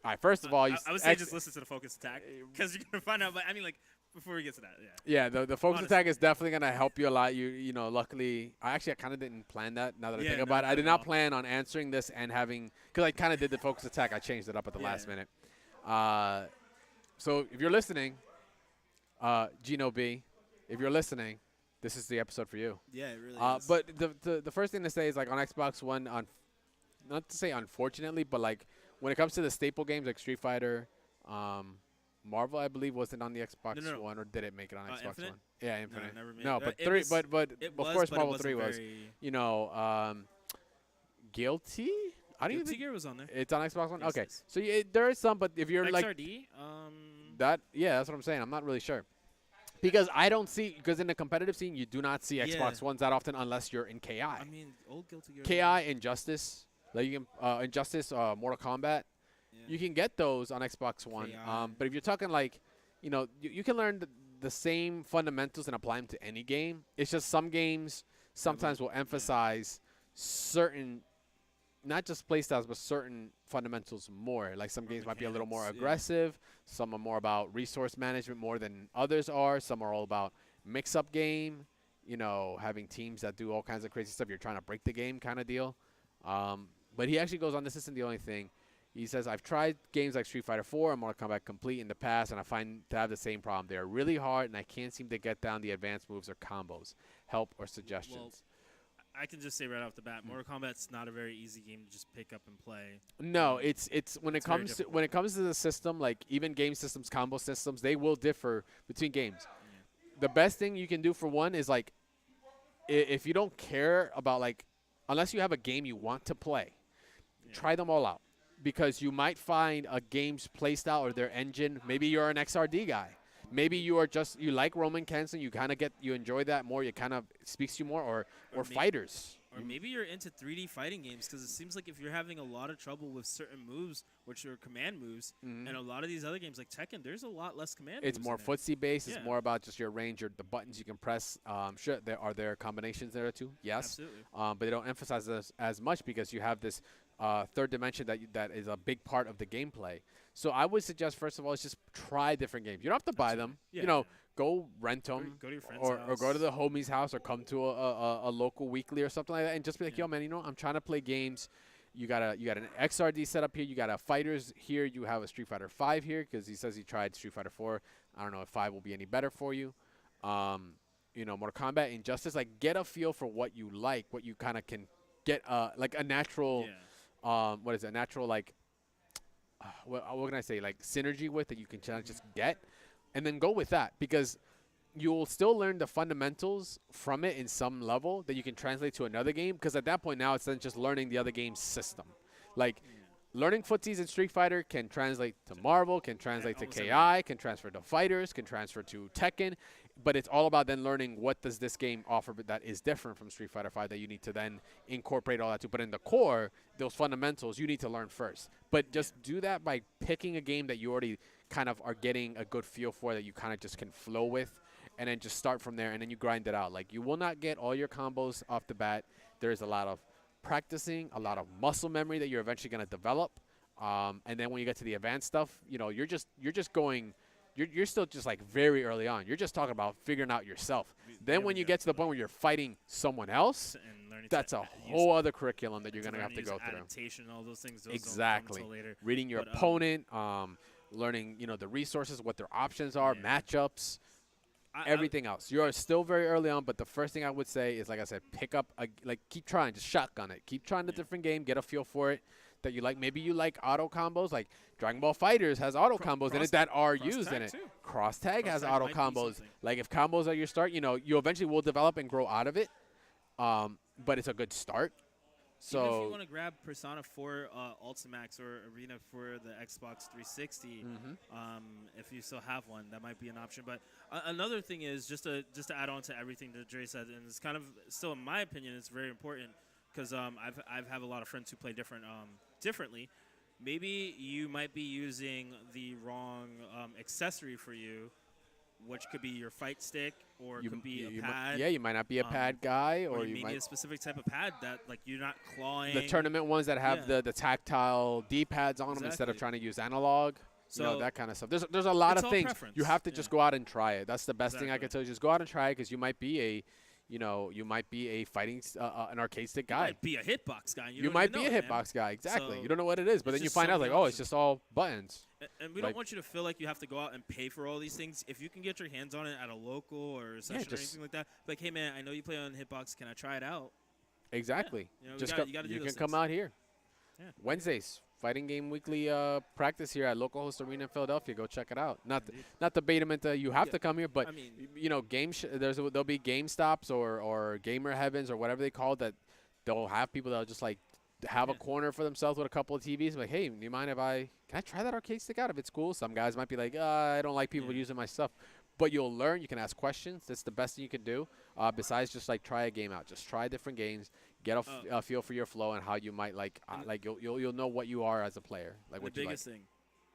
All right, first of all, I would say just listen to the focus attack because you're gonna find out. But I mean, like before we get to that, yeah. Yeah, the focus attack is definitely gonna help you a lot. You know, luckily, I kind of didn't plan that. Now that I think about it, I did not plan on answering this and having, because I kind of did the focus attack. I changed it up at the last minute. So if you're listening, Gino B, if you're listening, this is the episode for you. Yeah, it really is. But the first thing to say is, like, on Xbox One, not to say unfortunately, but like when it comes to the staple games like Street Fighter, Marvel, I believe, wasn't on the Xbox No. One, or did it make it on Xbox Infinite? One? Yeah, Infinite. never made No, it. but It three, was- but it of was, course but it Marvel wasn't 3 was. very- You know, Guilty. I don't even Guilty think Gear was on there. it's on Xbox One. Yes, Okay, yes. so there is some, but if you're like XRD, that, yeah, that's what I'm saying. I'm not really sure. Because I don't see, because in the competitive scene, you do not see Xbox Ones that often unless you're in KI. I mean, old Guilty Gear. KI, Injustice, like you can, Injustice, Mortal Kombat, Yeah. you can get those on Xbox One. KI. But if you're talking like, you know, you can learn the same fundamentals and apply them to any game. It's just some games sometimes will emphasize certain, not just playstyles, but certain fundamentals more. Like some games might be a little more mechanics, yeah. aggressive. Some are more about resource management more than others are. Some are all about mix-up game, you know, having teams that do all kinds of crazy stuff. You're trying to break the game kind of deal. But he actually goes on, this isn't the only thing. He says, I've tried games like Street Fighter 4 and Mortal Kombat Complete in the past, and I find to have the same problem. They're really hard, and I can't seem to get down the advanced moves or combos. Help or suggestions? Well, I can just say right off the bat, Mortal Kombat's not a very easy game to just pick up and play. No, it's when it It's very comes to difficult. the system, like even game systems, combo systems, they will differ between games. The best thing you can do for one is like, if you don't care about, like, unless you have a game you want to play, try them all out, because you might find a game's playstyle or their engine. Maybe you're an XRD guy. Maybe you are just, you like Roman Kenson, you enjoy that more, you kind of speaks to you more, or maybe- fighters. Or maybe you're into 3D fighting games, because it seems like if you're having a lot of trouble with certain moves, which are command moves, and a lot of these other games like Tekken, there's a lot less command It's moves. more in there. footsie based. It's Yeah. more about just your range, or the buttons you can press. Sure, there combinations there too. Yes, Absolutely. but they don't emphasize this as much because you have this third dimension that is a big part of the gameplay. So I would suggest, first of all, is just try different games. You don't have to buy them. Yeah, you know, yeah. go rent them, Go to your friend's or house. go to the homie's house, or come to a local weekly or something like that, and just be like, yo, man, you know, I'm trying to play games. You got an XRD set up here. You got a fighters here. You have a Street Fighter 5 here, because he says he tried Street Fighter 4. I don't know if 5 will be any better for you. You know, Mortal Kombat, Injustice. Like, get a feel for what you like, what you kind of can get, like a natural, what is it? Natural, like, what can I say? Like synergy with, that you can just get, and then go with that, because you'll still learn the fundamentals from it in some level that you can translate to another game, because at that point now it's then just learning the other game's system. Like, learning footsies in Street Fighter can translate to Marvel, can translate to almost KI, can transfer to Fighters, can transfer to Tekken. but it's all about then learning what does this game offer that is different from Street Fighter V that you need to then incorporate all that to. But in the core, those fundamentals you need to learn first. But just do that by picking a game that you already kind of are getting a good feel for, that you kind of just can flow with, and then just start from there, and then you grind it out. Like, you will not get all your combos off the bat. There's a lot of practicing, a lot of muscle memory that you're eventually going to develop. And then when you get to the advanced stuff, you're just going – you're still just like very early on. You're just talking about figuring out yourself. Then when you get to the point where you're fighting someone else, And learning that's a whole other curriculum that you're going to have to go through. Adaptation, all those things. Those Exactly. Don't come until later. Reading your But, opponent, learning, the resources, what their options are, Yeah. matchups, everything else. You're still very early on, but the first thing I would say is, like I said, pick up, keep trying, just shotgun it. Keep trying a different game, get a feel for it that you like. Maybe you like auto combos, like Dragon Ball FighterZ has auto combos in it that are used in it. too. Cross Tag has Cross-tag auto might be combos. something. Like, if combos are your start, you eventually will develop and grow out of it. But it's a good start. Even if you So want to grab Persona 4 Ultimax or Arena for the Xbox 360, if you still have one, that might be an option. But another thing is just to add on to everything that Dre said, and it's kind of still, in my opinion, it's very important because I've have a lot of friends who play differently. Maybe you might be using the wrong accessory for you, which could be your fight stick, or it could be a pad. you might not be a pad guy, or or you you may might need a specific type of pad that, like, you're not clawing. the tournament ones that have Yeah. the tactile D-pads on them instead of Exactly. trying to use analog. So that kind of stuff. There's a lot it's of all things. preference. You have to Yeah. just go out and try it. That's the best thing I Exactly. can tell you. Just go out and try it, because you might be a fighting an arcade stick You guy. might be a hitbox guy. You don't might even be a know it, hitbox guy. Exactly. So you don't know what it is, but it's then you just find so out, like, many oh, it's just all buttons. And we like- don't want you to feel like you have to go out and pay for all these things. If you can get your hands on it at a local or a session or just- anything like that, like, hey man, I know you play on Hitbox. Can I try it out? Exactly. You know, Just you gotta do you those can come things. out here. Yeah. Wednesdays, Fighting Game Weekly practice here at Local Host Arena in Philadelphia. Go check it out. Not the Betament you have Yeah. to come here, but I mean, there'll be Game Stops or Gamer Heavens or whatever they call it, that they'll have people that'll just like have a Yeah. corner for themselves with a couple of TVs. Like, hey, do you mind if can I try that arcade stick out if it's cool? Some guys might be like, I don't like people Yeah. using my stuff. But you'll learn. You can ask questions. That's the best thing you can do. Besides just like try a game out, just try different games, get a feel for your flow and how you might like you'll know what you are as a player, like the what you like. biggest thing,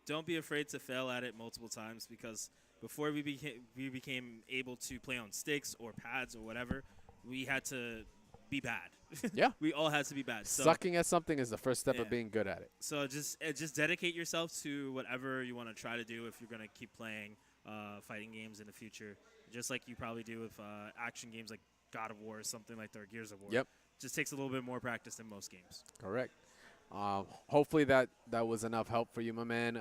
don't be afraid to fail at it multiple times, because before we became able to play on sticks or pads or whatever, we had to be bad. Yeah. We all had to be bad. So, Sucking at something is the first step Yeah. of being good at it. so just dedicate yourself to whatever you want to try to do if you're going to keep playing fighting games in the future, just like you probably do with action games like God of War or something like that, or Gears of War. Yep. Just takes a little bit more practice than most games. Correct. Hopefully that was enough help for you, my man.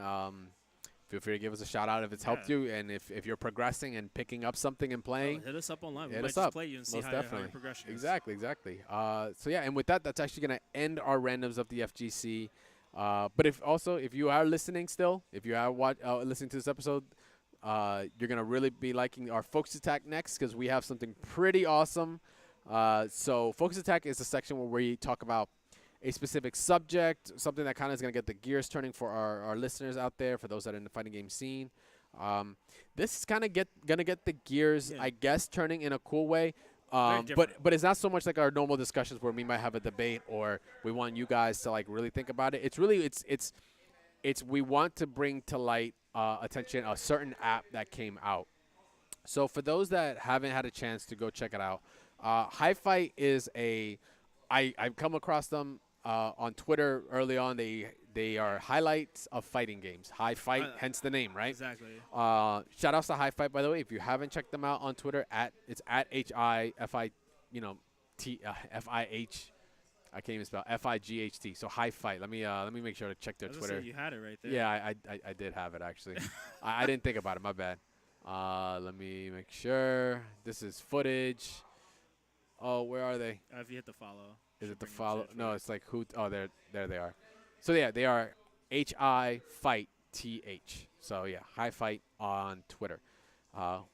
Feel free to give us a shout out if it's helped Yeah. you, and if you're progressing and picking up something and playing. Hit us up online. We Hit might us just up. play you and see Most how your definitely. progression is. Exactly. So yeah, and with that, that's actually gonna end our randoms of the FGC. But if you are listening still, if you are listening to this episode, you're gonna really be liking our Focus Attack next, because we have something pretty awesome. So Focus Attack is a section where we talk about a specific subject, something that kind of is going to get the gears turning for our listeners out there, for those that are in the fighting game scene. This is kind of going to get the gears, Yeah. I guess, turning in a cool way. different. But it's not so much like our normal discussions where we might have a debate or we want you guys to like really think about it. It's really it's we want to bring to light attention a certain app that came out. So for those that haven't had a chance to go check it out, High Fight is I've come across them on Twitter early on. They are highlights of fighting games. High Fight, hence the name, right? Exactly. Shout outs to High Fight, by the way. If you haven't checked them out on Twitter, it's at HIFI, FIH. I can't even spell FIGHT. So High Fight. Let me make sure to check their I was gonna say, Twitter. you had it right there. Yeah, I did have it actually. I didn't think about it. My bad. Let me make sure. This is footage. Oh, where are they? If you hit the follow. Is should it the bring up follow? shit No, for it's like who? Oh, there they are. So yeah, they are HI Fight TH. So yeah, High Fight on Twitter.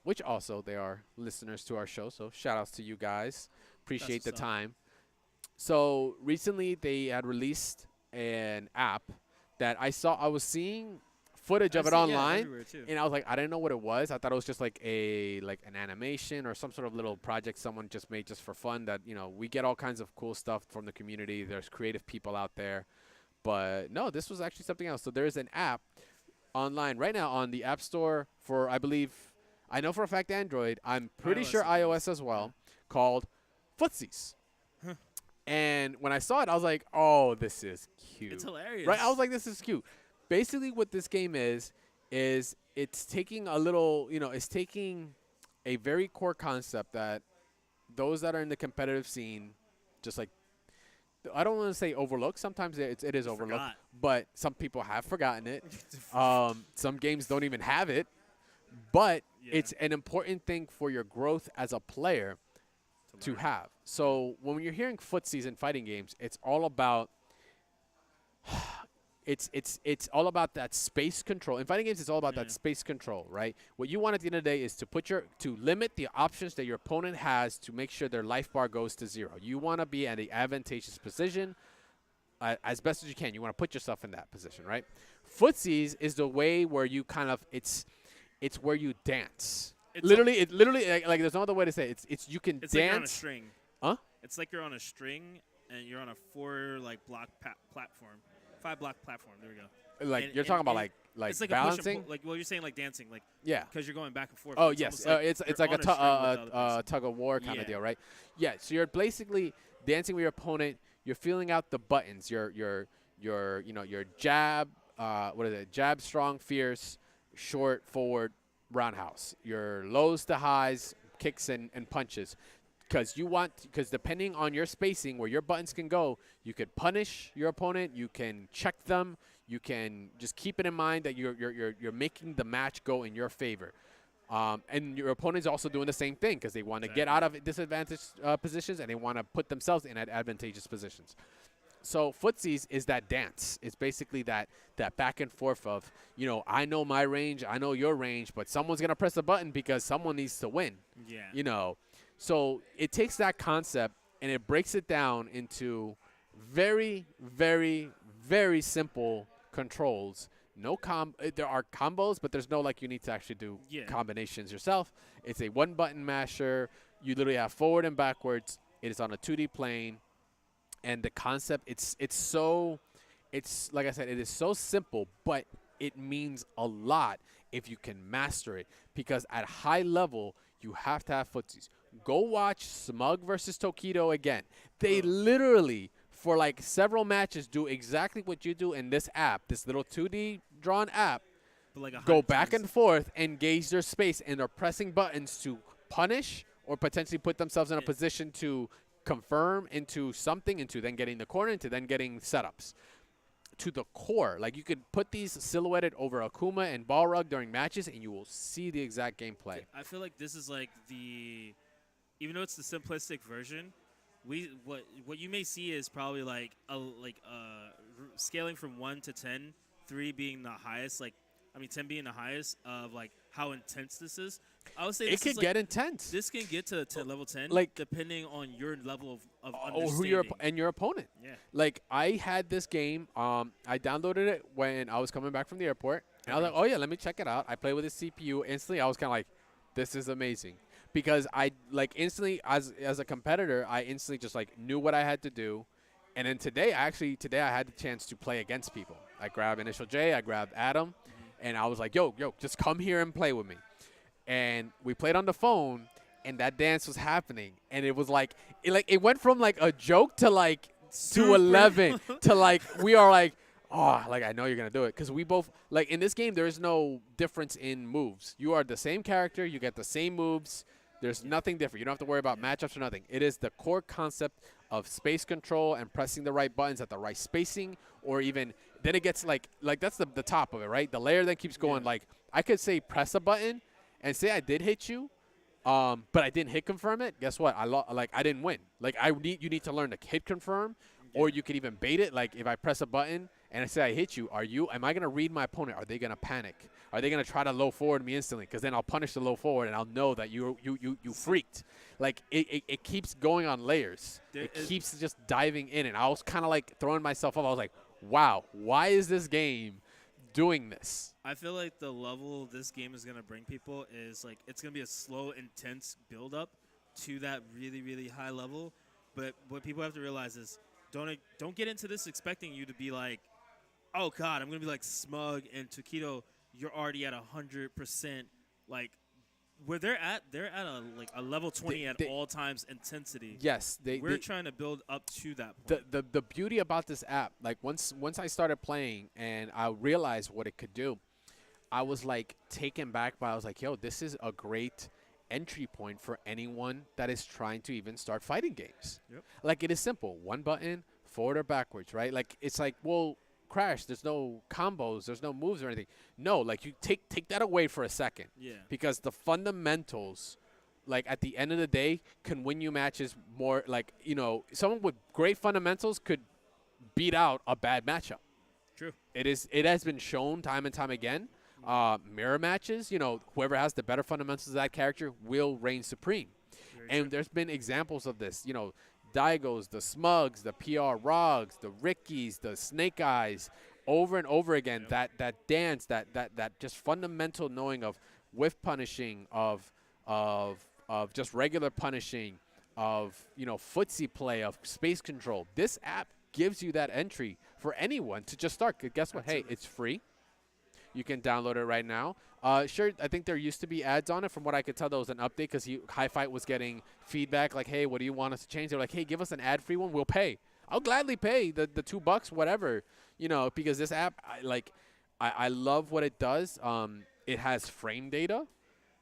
Which also they are listeners to our show. So shout outs to you guys. Appreciate the what's up. time. So recently they had released an app that I was seeing footage of I've it seen- yeah, online, everywhere, too. and I was like, I didn't know what it was. I thought it was just like an animation or some sort of little project someone just made just for fun. That we get all kinds of cool stuff from the community. There's creative people out there, but no, this was actually something else. So there's an app online right now on the App Store for, I know for a fact Android. I'm pretty iOS sure as well. iOS as well, called Footsies. And when I saw it, I was like, oh, this is cute. It's hilarious. Right? I was like, this is cute. Basically, what this game is it's taking it's taking a very core concept that those that are in the competitive scene, just like, I don't want to say overlook. Sometimes it is overlooked, Forgot. but some people have forgotten it. Some games don't even have it, but Yeah. it's an important thing for your growth as a player to learn. have. So when you're hearing footsies in fighting games, it's all about it's all about that space control. In fighting games, it's all about that Yeah. space control, right? What you want at the end of the day is to limit the options that your opponent has to make sure their life bar goes to 0. You want to be at an advantageous position as best as you can. You want to put yourself in that position, right? Footsies is the way where you kind of it's where you dance. It's Literally, like there's no other way to say it. It's you can It's like you're on a dance. string. Huh? It's like you're on a string and you're on a 4 block platform, 5 block platform. There we go. Like And- you're and- talking about and like it's like a push and balancing. pull, like you're saying like dancing, like Yeah. because you're going back and forth. Oh It's yes, almost it's you're like a on string with the other person. tug of war kind of Yeah. deal, right? Yeah. So you're basically dancing with your opponent. You're feeling out the buttons. Your jab. What is it? Jab, strong, fierce, short, forward, roundhouse. Your lows to highs, kicks and punches. Because depending on your spacing, where your buttons can go, you could punish your opponent. You can check them. You can just keep it in mind that you're making the match go in your favor. And your opponent's also doing the same thing because they want to get out of disadvantaged positions and they want to put themselves in advantageous positions. So footsies is that dance. It's basically that back and forth of, I know my range, I know your range, but someone's going to press a button because someone needs to win. Yeah. So it takes that concept and it breaks it down into very, very, very simple controls. There are combos, but there's no you need to actually do Yeah. combinations yourself. It's a one-button masher. You literally have forward and backwards. It is on a 2D plane, and the concept it's like I said, it is so simple, but it means a lot if you can master it. Because at high level, you have to have footsies. Go watch Smug versus Tokido again. They literally, for several matches, do exactly what you do in this app, this little 2D drawn app. But like Go back and forth and gauge their space, and they're pressing buttons to punish or potentially put themselves in a position to confirm into something, into then getting the corner, into then getting setups. To the core. You could put these silhouetted over Akuma and Balrog during matches, and you will see the exact gameplay. I feel like this is even though it's the simplistic version, what you may see is probably scaling from 1 to 10, 3 being the highest, 10 being the highest of how intense this is. I would say It this could is, get intense. This can get to level 10, depending on your level of understanding. Who your opponent. Yeah. I had this game. I downloaded it when I was coming back from the airport, and I was like, "Oh yeah, let me check it out." I played with the CPU. Instantly, I was kind of like, "This is amazing," because I instantly as a competitor, I instantly just knew what I had to do, and then today I had the chance to play against people. I grabbed Initial J, I grabbed Adam, and I was like, "Yo, just come here and play with me," and we played on the phone. And that dance was happening, and it was it went from a joke to to 11 to we are I know you're gonna do it, because we both in this game there is no difference in moves. You are the same character, you get the same moves. There's nothing different. You don't have to worry about matchups or nothing. It is the core concept of space control and pressing the right buttons at the right spacing, or even then it gets that's the top of it, right? The layer that keeps going. I could say press a button and say I did hit you. But I didn't hit confirm it. Guess what? I didn't win. You need to learn to hit confirm, or you could even bait it. If I press a button and I say I hit you, am I gonna read my opponent? Are they gonna panic? Are they gonna try to low forward me instantly? Because then I'll punish the low forward and I'll know that you freaked. It keeps going on layers. It keeps just diving in, and I was kind of throwing myself up. I was like, wow, why is this game doing this. I feel like the level this game is gonna bring people is like it's gonna be a slow, intense build up to that really, really high level. But what people have to realize is don't get into this expecting you to be like, oh God, I'm gonna be like Smug and Tokido. You're already at 100%. Like where they're at a level 20 at all times intensity. Yes, We're trying to build up to that point. the beauty about this app, like once I started playing and I realized what it could do, I was like taken back by. I was like, yo, this is a great entry point for anyone that is trying to even start fighting games. Yep. Like it is simple, one button, forward or backwards, right? Like it's like, well, Crash, there's no combos, there's no moves or anything. No, like you take that away for a second. Yeah. Because the fundamentals, like at the end of the day, can win you matches more. Like, you know, someone with great fundamentals could beat out a bad matchup. True. It has been shown time and time again. Mirror matches, you know, whoever has the better fundamentals of that character will reign supreme. Very And there's been examples of this, you know, Daigos, the Smugs, the PR Rogs, the Rickies, the Snake Eyes, over and over again. Yep. That dance, that just fundamental knowing of whiff punishing, of just regular punishing, of, you know, footsie play, of space control. This app gives you that entry for anyone to just start. 'Cause guess what? Absolutely. Hey, it's free. You can download it right now. Sure, I think there used to be ads on it. From what I could tell, there was an update because High Fight was getting feedback like, hey, what do you want us to change? They're like, hey, give us an ad-free one. We'll pay. I'll gladly pay the $2, whatever, you know, because this app, I love what it does. It has frame data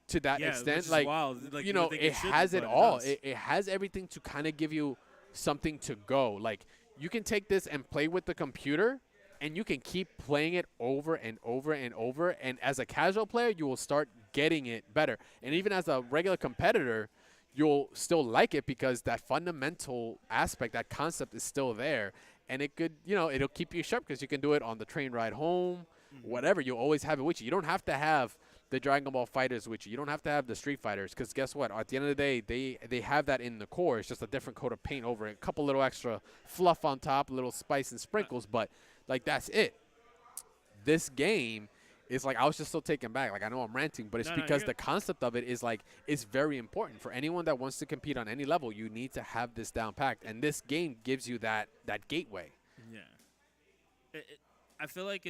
to that Yeah, extent. which is Like, wild. Like, you you know, would think it it shouldn't, has it but it all. does. It has everything to kind of give you something to go. Like, you can take this and play with the computer, and you can keep playing it over and over and over. And as a casual player, you will start getting it better. And even as a regular competitor, you'll still like it because that fundamental aspect, that concept is still there. And it could, you know, it'll keep you sharp because you can do it on the train ride home, whatever. You'll always have it with you. You don't have to have the Dragon Ball Fighters with you. You don't have to have the Street Fighters because guess what? At the end of the day, they have that in the core. It's just a different coat of paint over it. A couple little extra fluff on top, a little spice and sprinkles, but like that's it. This game is like, I was just so taken back. Like, I know I'm ranting, but it's No, because you're the concept of it is like, it's very important for anyone that wants to compete on any level. You need to have this down packed, and this game gives you that gateway. Yeah. I feel like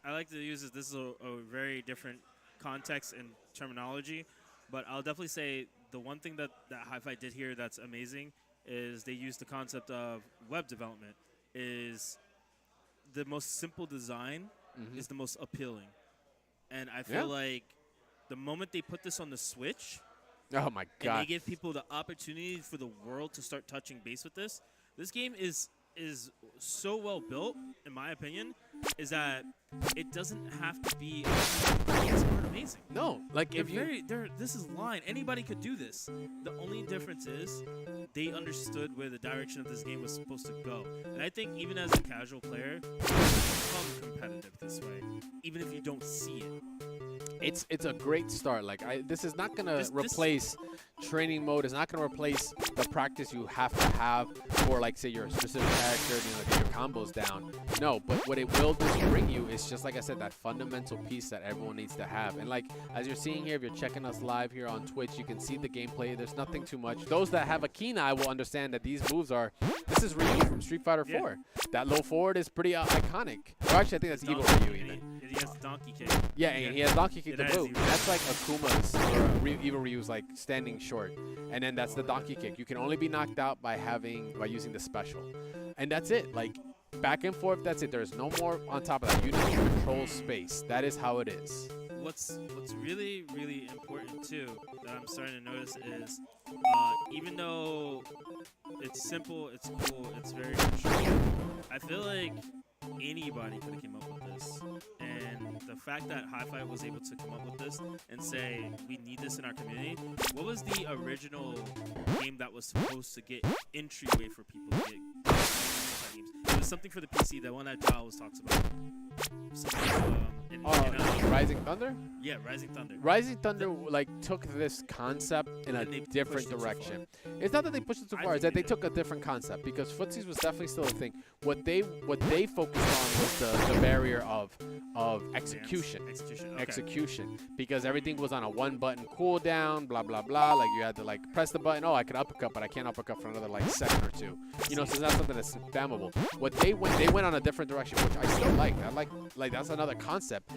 I like to use this is a very different context and terminology, but I'll definitely say the one thing that High Fight did here that's amazing is they used the concept of web development. Is the most simple design is the most appealing. And I feel like the moment they put this on the Switch Oh my and god! they give people the opportunity for the world to start touching base with this game is so well built, in my opinion, is that it doesn't have to be amazing. No, like if you This is line. Anybody could do this. The only difference is they understood where the direction of this game was supposed to go. And I think even as a casual player, you become competitive this way, even if you don't see it. it's a great start. Like this is not gonna This- replace training mode. It's not gonna replace the practice you have to have for, like, say, your specific character, you know, get your combos down. No, but what it will just bring you is just, like I said, that fundamental piece that everyone needs to have. And like as you're seeing here, if you're checking us live here on Twitch, you can see the gameplay. There's nothing too much. Those that have a keen eye will understand that these moves are. This is Ryu from Street Fighter 4. That low forward is pretty iconic. Or actually, I think that's Evil Donkey- Ryu and even. He has the donkey kick. Yeah, and he has Donkey Kick It the has boot. Evil That's like Akuma's or Evil Ryu's like standing short, and then that's the Donkey Kick. You can only be knocked out by using the special, and that's it. Like back and forth. That's it. There's no more on top of that. You need to control space. That is how it is. What's really, really important too that I'm starting to notice is even though it's simple, it's cool, it's very controlled, I feel like anybody could have came up with this. And the fact that High Five was able to come up with this and say, we need this in our community. What was the original game that was supposed to get entryway for people to get games? It was something for the PC, the one that Giles talks about. Something, Rising Thunder? Yeah, Rising Thunder. Rising Thunder like took this concept in a And they different pushed it too direction. It's not that they pushed it too I far; it's think that they they took a different concept because footsies was definitely still a thing. What they focused on was the barrier of execution. Okay. Execution, because everything was on a one button cooldown, blah blah blah. Like you had to like press the button. Oh, I can uppercut, but I can't uppercut for another like second or two. You know, so it's not something that's spammable. What they went on a different direction, which I still like. I like that's another concept.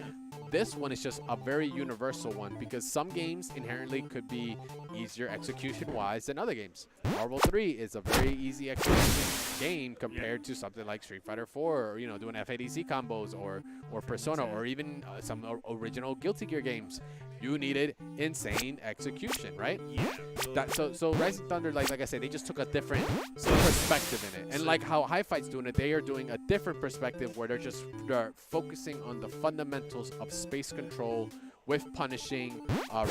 This one is just a very universal one because some games inherently could be easier execution-wise than other games. Marvel 3 is a very easy execution game compared to something like Street Fighter 4 or, you know, doing FADC combos or Persona or even some original Guilty Gear games. You needed insane execution, right? Yeah. So Rising Thunder, like I said, they just took a different perspective in it. And like how High Fight's doing it, they are doing a different perspective where they're focusing on the fundamentals of space control with punishing,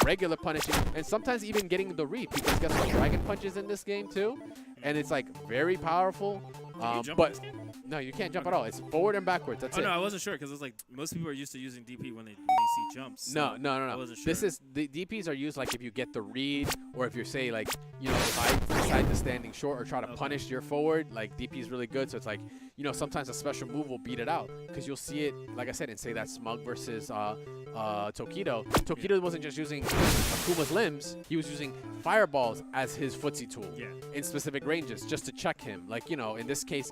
regular punishing, and sometimes even getting the read because guess what? Dragon Punch is in this game too, and it's like very powerful. Can you jump in But this game? no, you can't jump at all. It's forward and backwards. That's Oh it. no, I wasn't sure because it's like most people are used to using DP when they see jumps. No. so I wasn't sure. This is the DPs are used like if you get the read or if you say like, you know, if I decide to standing short or try to punish your forward, like DP is really good. So it's like, you know, sometimes a special move will beat it out because you'll see it, like I said, and say that Smug versus Tokido. Tokido wasn't just using Akuma's limbs; he was using fireballs as his footsie tool in specific ranges just to check him. Like, you know, in this case,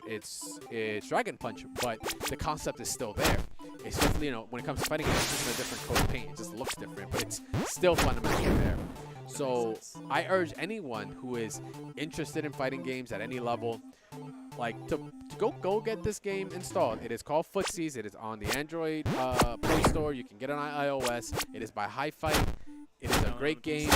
it's Dragon Punch, but the concept is still there. It's just, you know, when it comes to fighting games, it's just in a different coat of paint. It just looks different, but it's still fundamentally there. So I urge anyone who is interested in fighting games at any level, like to go get this game installed. It is called Footsies. It is on the Android Play Store. You can get it on iOS. It is by High Fight. It is a great game.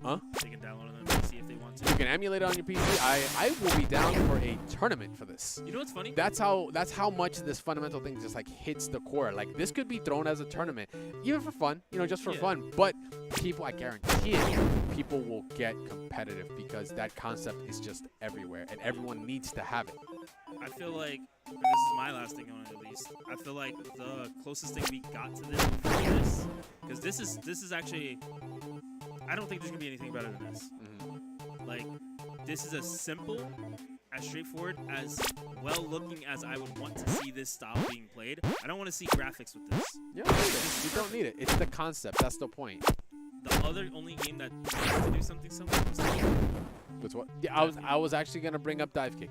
Huh? They can download it on PC if they want to. You can emulate it on your PC. I will be down for a tournament for this. You know what's funny? That's how much this fundamental thing just like hits the core. Like this could be thrown as a tournament, even for fun, you know, just for fun. But people, I guarantee it, people will get competitive because that concept is just everywhere, and everyone needs to have it. I feel like, and this is my last thing on it at least, I feel like the closest thing we got to this before this, because this is actually, I don't think there's gonna be anything better than this. Like, this is as simple, as straightforward, as well-looking as I would want to see this style being played. I don't want to see graphics with this. You don't need it. It's the concept. That's the point. The only game that tried to do something similar was What's what? Yeah, I was actually gonna bring up Dive Kick.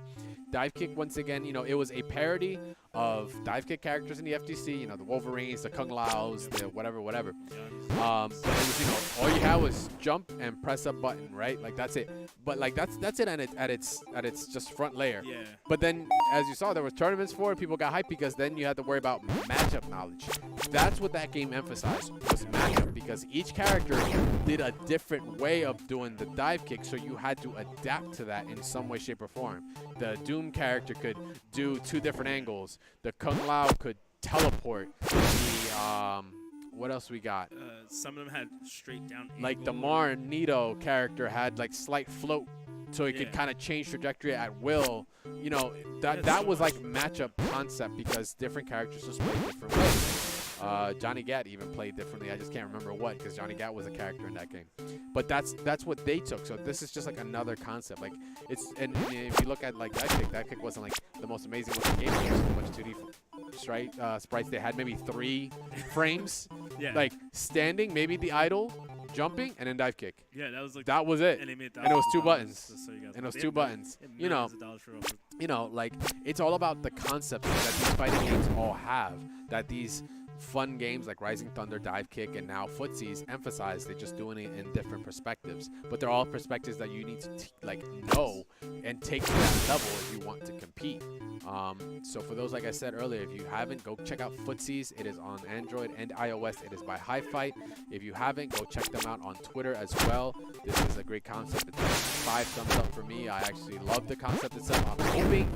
Dive Kick, once again, you know, it was a parody of Dive Kick characters in the FGC, you know, the Wolverines, the Kung Laos, the whatever. But it was, you know, all you had was jump and press a button, right? Like that's it. But like that's it at its just front layer. Yeah. But then, as you saw, there was tournaments for it. People got hyped because then you had to worry about matchup knowledge. That's what that game emphasized, was matchup, because each character did a different way of doing the dive kick, so you had to adapt to that in some way, shape, or form. The Doom character could do 2 different angles. The Kung Lao could teleport. The what else we got? Some of them had straight down. Like the angle. Magneto character had like slight float, so he could kind of change trajectory at will. You know, that was like matchup concept because different characters just play different ways. Johnny Gat even played differently. I just can't remember what, because Johnny Gat was a character in that game. But that's what they took. So this is just like another concept. Like it's and if you look at like that kick wasn't like the most amazing looking game. It was a bunch of 2D sprites. They had maybe 3 frames. Yeah. Like standing, maybe the idle, jumping, and then dive kick. Yeah, that was like. That was it. And, they made And it was 2 $1,000, buttons. just so you guys And it know. was They 2 had buttons. millions You know. of dollars for it. You know, like it's all about the concept that these fighting games all have. That these fun games like Rising Thunder, Dive Kick, and now Footsies emphasize. They're just doing it in different perspectives, but they're all perspectives that you need to know and take to that level if you want to compete. So for those, like I said earlier, if you haven't, go check out Footsies. It is on Android and iOS. It is by High Fight. If you haven't, go check them out on Twitter as well. This is a great concept. It's 5 thumbs up for me. I actually love the concept itself. I'm hoping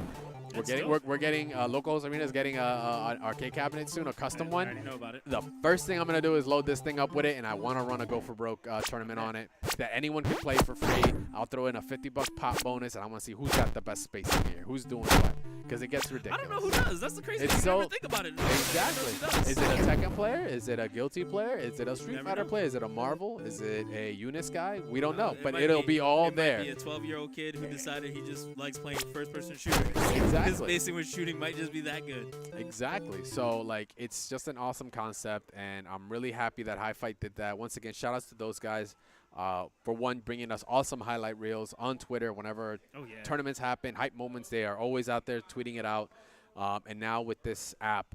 we're getting Locals Arena is getting an arcade cabinet soon, a custom one. I already know about it. The first thing I'm gonna do is load this thing up with it, and I want to run a Go for Broke tournament on it that anyone can play for free. I'll throw in a $50 pop bonus, and I want to see who's got the best spacing here, who's doing what. because it gets I ridiculous. don't know who does. That's the crazy It's thing. so- You never think about it. Exactly. Who does? Is it a Tekken player? Is it a Guilty player? Is it a Street never Fighter know. player? Is it a Marvel? Is it a Eunice guy? We don't know, It but might it'll be all it there. Might be a 12-year-old kid who decided he just likes playing first-person shooters. His Exactly. basic with shooting might just be that good. Exactly. So like it's just an awesome concept, and I'm really happy that High Fight did that. Once again, shout outs to those guys. For one, bringing us awesome highlight reels on Twitter whenever Oh yeah. tournaments happen, hype moments. They are always out there tweeting it out. And now with this app,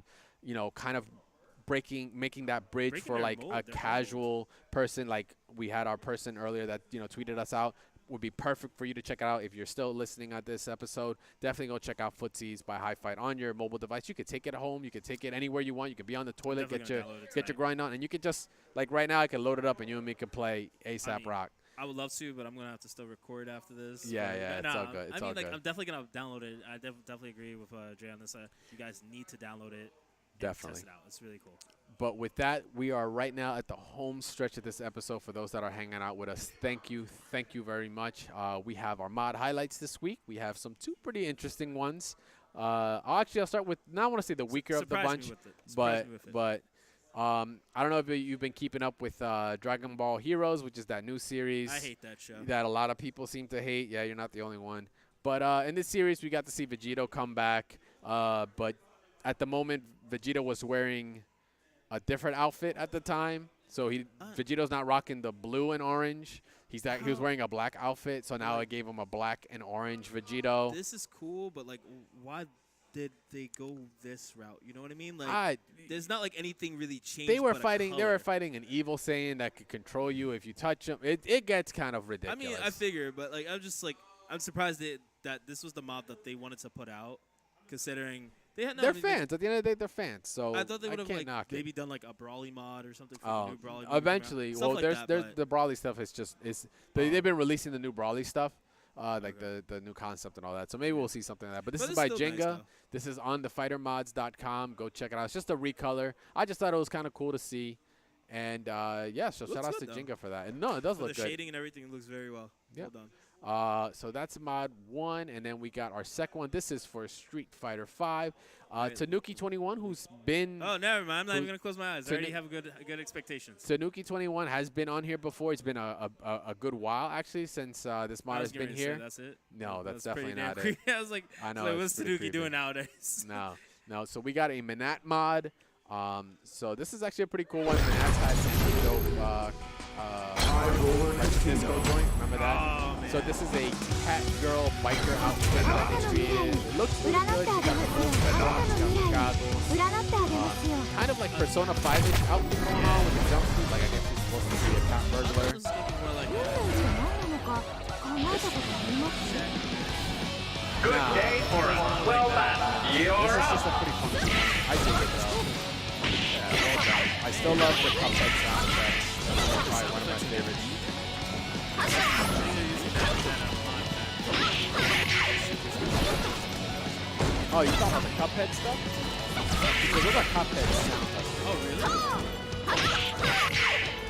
kind of making that bridge Breaking for their like mold, a their mold. casual person. Like we had our person earlier that tweeted us out. Would be perfect for you to check it out. If you're still listening at this episode, definitely go check out Footsies by High Fight on your mobile device. You could take it home. You could take it anywhere you want. You could be on the toilet, Definitely get gonna your download it get your tonight. grind on, and you could just like right now I can load it up and you and me can play ASAP mean, Rock. I would love to, but I'm gonna have to still record after this. Yeah, But, yeah, it's nah, all good, it's I mean, all like, good. I'm definitely gonna download it. I definitely agree with Jay on this. You guys need to download it. And Definitely. test it out. It's really cool. But with that, we are right now at the home stretch of this episode. For those that are hanging out with us, thank you very much. We have our mod highlights this week. We have two pretty interesting ones. I'll start with, now I want to say the weaker of the Surprise me bunch, with it. Surprise me with it. but I don't know if you've been keeping up with Dragon Ball Heroes, which is that new series I hate that show. that a lot of people seem to hate. Yeah, you're not the only one. But in this series, we got to see Vegito come back. But at the moment, Vegeta was wearing a different outfit at the time. So Vegito's not rocking the blue and orange. He was wearing a black outfit. So now I gave him a black and orange Vegito. This is cool, but like, why did they go this route? You know what I mean? Like, there's not like anything really changed. They were but a fighting. They color. were fighting an evil Saiyan that could control you if you touch him. It gets kind of I ridiculous. mean, I figure, but like, I'm surprised that this was the mod that they wanted to put out, considering they had. No, they're I mean, fans. At the end of the day, they're fans. So I thought they would have can't like knock it. maybe done like a Brawly mod or something for Oh, the new Brawly. movie coming out. eventually. Stuff Well, like there's that, there's but- the Brawly stuff is just they've been releasing the new Brawly stuff, like the new concept and all that. So maybe we'll see something like that. But this But is it's by still nice, Jenga. though. This is on thefightermods.com. Go check it out. It's just a recolor. I just thought it was kind of cool to see, and yeah. So Looks shout out to good, though. Jenga for that. And no, it does For look the good. shading and everything looks very well. Yep. Well done. So that's mod 1, and then we got our second one. This is for Street Fighter 5. Right. Tanuki 21, who's been Oh, never mind. I'm not Who- even gonna close my eyes. I so already Nick- have good expectations. Tanuki 21 has been on here before. It's been a good while actually since this mod I has was getting been ready to say here. That's it. No, that's pretty definitely damn not it. creepy. I was like, I know, like, it's what's pretty Tanuki creepy. doing nowadays? No. So we got a Manat mod. So this is actually a pretty cool one. Manat's had some pretty dope like disco joint. Remember that? Oh man. So this is a cat girl biker outfit that they created. It looks really good. She got the full feather on. She got the goggles. 占ってあげますよ Kind of like Persona 5-ish outfit going on with the jumpsuit. Like I guess she's supposed to be a cat I thought burglar. this was looking more like 運命って何なのか考えたことあります Good day or a well battle. This You're is up. just a pretty fun game. I think it though. Yeah, well done. I still love the Cuphead soundtrack. That's probably one of my favorites. Oh, you talking about the Cuphead stuff? Because those are Cuphead soundtracks. Oh really?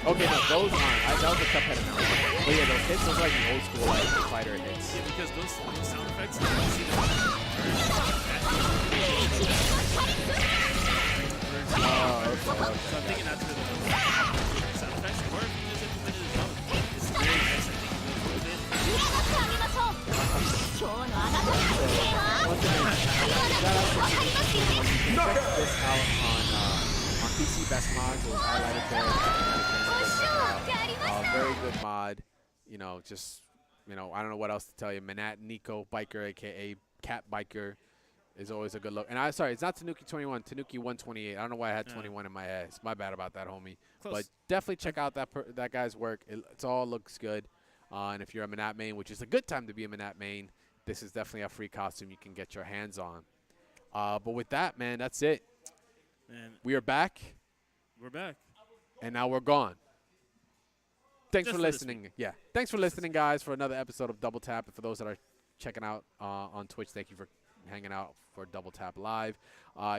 Okay, no, those aren't. That was the Cuphead announcement. But yeah, those hits, those are like the old school like fighter hits. Yeah, because those sound effects. You can see them. Oh, okay. So I'm thinking that's where the sound effects, or if you just implemented it yourself, it's very nice. I think it goes with it. 占ってあげましょう今日のあなたの運命は Once again, わかりますよね check this out on PC Best Mods. It was highlighted there. お仕置ありました Very good mod. Just I don't know what else to tell you. Manat Nico Biker, aka Cat Biker, is always a good look. And it's not Tanuki 21, Tanuki 128. I don't know why I had 21 in my head. It's my bad about that, homie. Close. But definitely check out that guy's work. It all looks good. And if you're a Manat main, which is a good time to be a Manat main, this is definitely a free costume you can get your hands on. But with that, man, that's it. Man, We are back, we're back. and now we're gone. Thanks Just for for this listening. Yeah, thanks for listening, guys, for another episode of Double Tap. And for those that are checking out on Twitch, thank you for hanging out for Double Tap Live.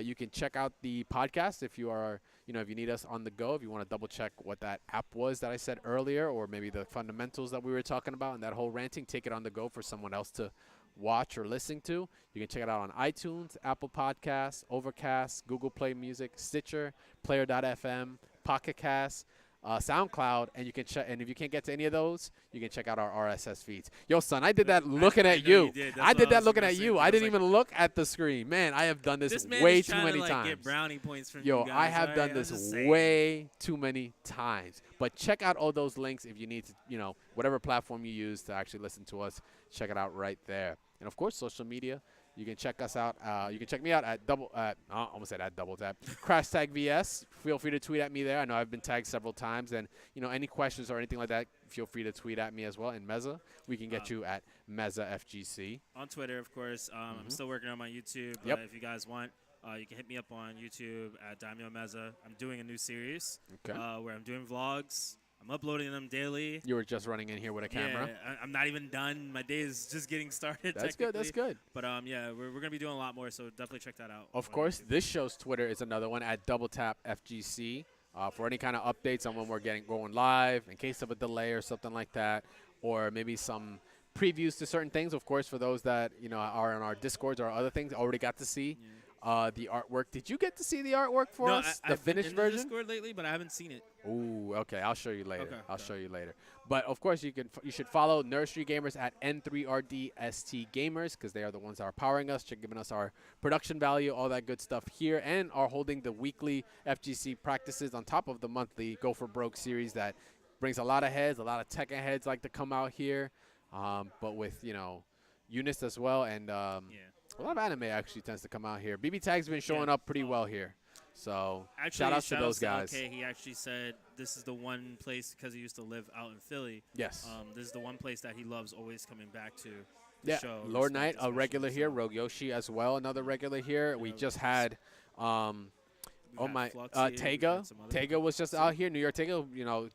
You can check out the podcast if you are, if you need us on the go, if you want to double check what that app was that I said earlier, or maybe the fundamentals that we were talking about and that whole ranting, take it on the go for someone else to watch, or listen to, you can check it out on iTunes, Apple Podcasts, Overcast, Google Play Music, Stitcher, Player.fm, Pocket Cast, SoundCloud, and you can check. And if you can't get to any of those, you can check out our RSS feeds. Yo, son, I did that looking at know you. did. That's I what did that was looking gonna at say, you. too. I was didn't like, even look at the screen. Man, I have done this This man way is too trying many to, like, times. get brownie points from Yo, you I guys, have right? done I'm this just saying. way too many times. But check out all those links if you need to, whatever platform you use to actually listen to us. Check it out right there. And of course, social media. You can check us out. You can check me out at I almost said at double tap. Crash Tag VS. Feel free to tweet at me there. I know I've been tagged several times. And, any questions or anything like that, feel free to tweet at me as well. And Meza, we can get you at Meza FGC. On Twitter, of course. I'm still working on my YouTube. Yep. If you guys want, you can hit me up on YouTube at Daimyo Meza. I'm doing a new series Okay. where I'm doing vlogs. I'm uploading them daily. You were just running in here with a camera. Yeah, I'm not even done. My day is just getting started. That's good. That's technically. good. But yeah, we're gonna be doing a lot more, so definitely check that out. Of on course, YouTube. this show's Twitter is another one at Double Tap FGC for any kind of updates on when we're going live in case of a delay or something like that, or maybe some previews to certain things. Of course, for those that are on our Discords or other things, already got to see the artwork. Did you get to see the artwork for no, us? I've been finished in the version? Discord lately, but I haven't seen it. Ooh, okay. I'll show you later. Okay, I'll okay. show you later. But of course, you should follow Nursery Gamers at N3RDST Gamers because they are the ones that are powering us, giving us our production value, all that good stuff here, and are holding the weekly FGC practices on top of the monthly Go for Broke series that brings a lot of heads. A lot of Tekken heads like to come out here, but with Eunice as well, and a lot of anime actually tends to come out here. BB Tag's been showing up pretty well here. So Actually, shout outs to those guys. Okay, he actually said this is the one place because he used to live out in Philly. Yes. This is the one place that he loves always coming back to. Yeah, show Lord respect, Knight, a especially, regular here. so. Rogue Yoshi as well, another regular here. We Yeah, just we had, We had Fluxy, we Tega. had some other Tega was just out here, New York Tega,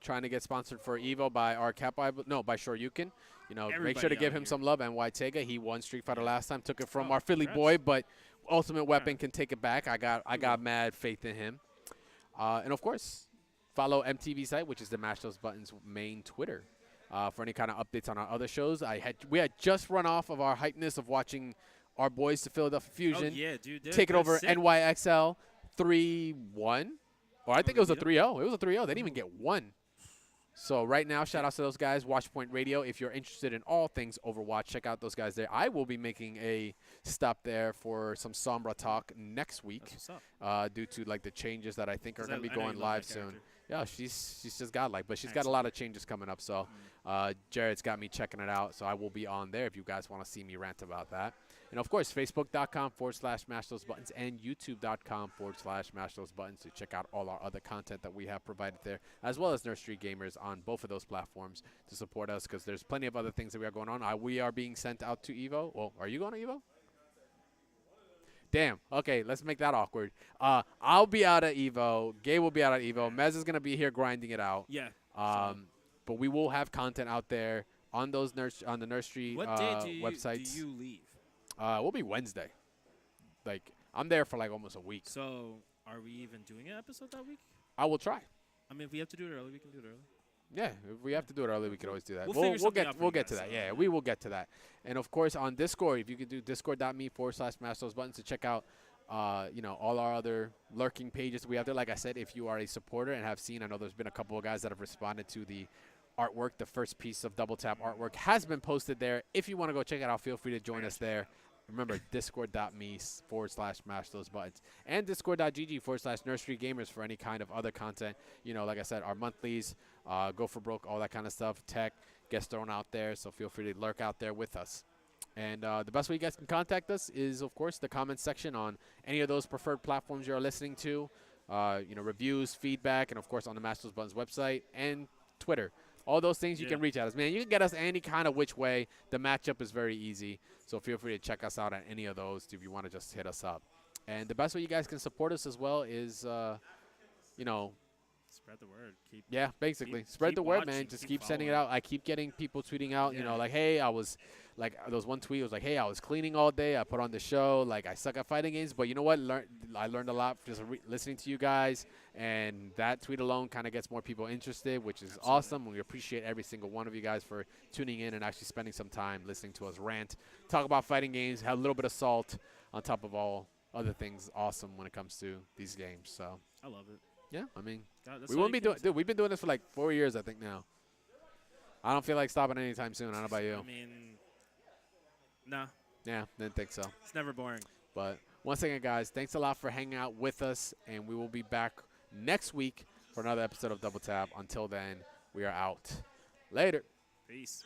trying to get sponsored for Evo by our by Shoryuken. Make sure Everybody to give out him here. some love. And Y Tega, he won Street Fighter last time, took it from Oh, our Philly congrats. boy, but Ultimate Weapon can take it back. I got mad faith in him. And of course, follow MTV site, which is the Mash Those Buttons main Twitter. For any kind of updates on our other shows. We had just run off of our hypeness of watching our boys to Philadelphia Fusion Oh, yeah, dude. take it they're over sick. NYXL 3-1. Or I think it was a 3-0. 3-0. It was a 3-0. They didn't even get one. So right now, shout out to those guys, Watchpoint Radio. If you're interested in all things Overwatch, check out those guys there. I will be making a stop there for some Sombra talk next week That's what's up. due to the changes that I think are 'Cause going to be I know you going love live that soon. character. Yeah, she's just godlike, but she's got a lot of changes coming up. So Jared's got me checking it out, so I will be on there if you guys want to see me rant about that. And of course, Facebook.com/Mash Those Buttons and YouTube.com/Mash Those Buttons to check out all our other content that we have provided there, as well as Nursery Gamers on both of those platforms to support us because there's plenty of other things that we are going on. We are being sent out to Evo. Well, are you going to Evo? Damn. Okay, let's make that awkward. I'll be out at Evo. Gay will be out at Evo. Mez is gonna be here grinding it out. Yeah. But we will have content out there on those on the Nursery What day do websites. you leave? We'll be Wednesday. I'm there for almost a week. So, are we even doing an episode that week? I will try. I mean, if we have to do it early, we can do it early. Yeah, if we have to do it early, we can always do that. We'll figure something out for we'll you get to guys, that. so, Yeah, yeah. we will get to that. And of course on Discord, if you could do discord.me/Mash Those Buttons to check out all our other lurking pages we have there. Like I said, if you are a supporter and have seen, I know there's been a couple of guys that have responded to the artwork. The first piece of Double Tap artwork has been posted there. If you want to go check it out, feel free to join us there. Remember, discord.me/Mash Those Buttons and discord.gg/Nursery Gamers for any kind of other content. Like I said, our monthlies, Go for Broke, all that kind of stuff. Tech gets thrown out there, so feel free to lurk out there with us. And the best way you guys can contact us is, of course, the comments section on any of those preferred platforms you're listening to. Reviews, feedback, and, of course, on the Mash Those Buttons website and Twitter. All those things you can reach at us. Man, you can get us any kind of which way. The matchup is very easy. So feel free to check us out at any of those if you want to just hit us up. And the best way you guys can support us as well is, Spread the word. Keep. Yeah, basically. Keep- Spread keep the word, man. watching, Just keep keep sending it following. out. I keep getting people tweeting out, you know, Yeah. like, hey, I was, like, there was one tweet. It was like, hey, I was cleaning all day. I put on the show. Like, I suck at fighting games. But you know what? I learned a lot just listening to you guys. And that tweet alone kind of gets more people interested, which is Absolutely. awesome. We appreciate every single one of you guys for tuning in and actually spending some time listening to us rant, talk about fighting games, have a little bit of salt on top of all other things awesome when it comes to these games. So, I love it. yeah, I mean, God, that's we all won't you be can doing. say. Dude, we've been doing this for like 4 years, I think now. I don't feel like stopping anytime soon. I don't know about you. I mean, no, Yeah, didn't think so. it's never boring. But once again, guys, thanks a lot for hanging out with us, and we will be back next week for another episode of Double Tap. Until then, we are out. Later. Peace.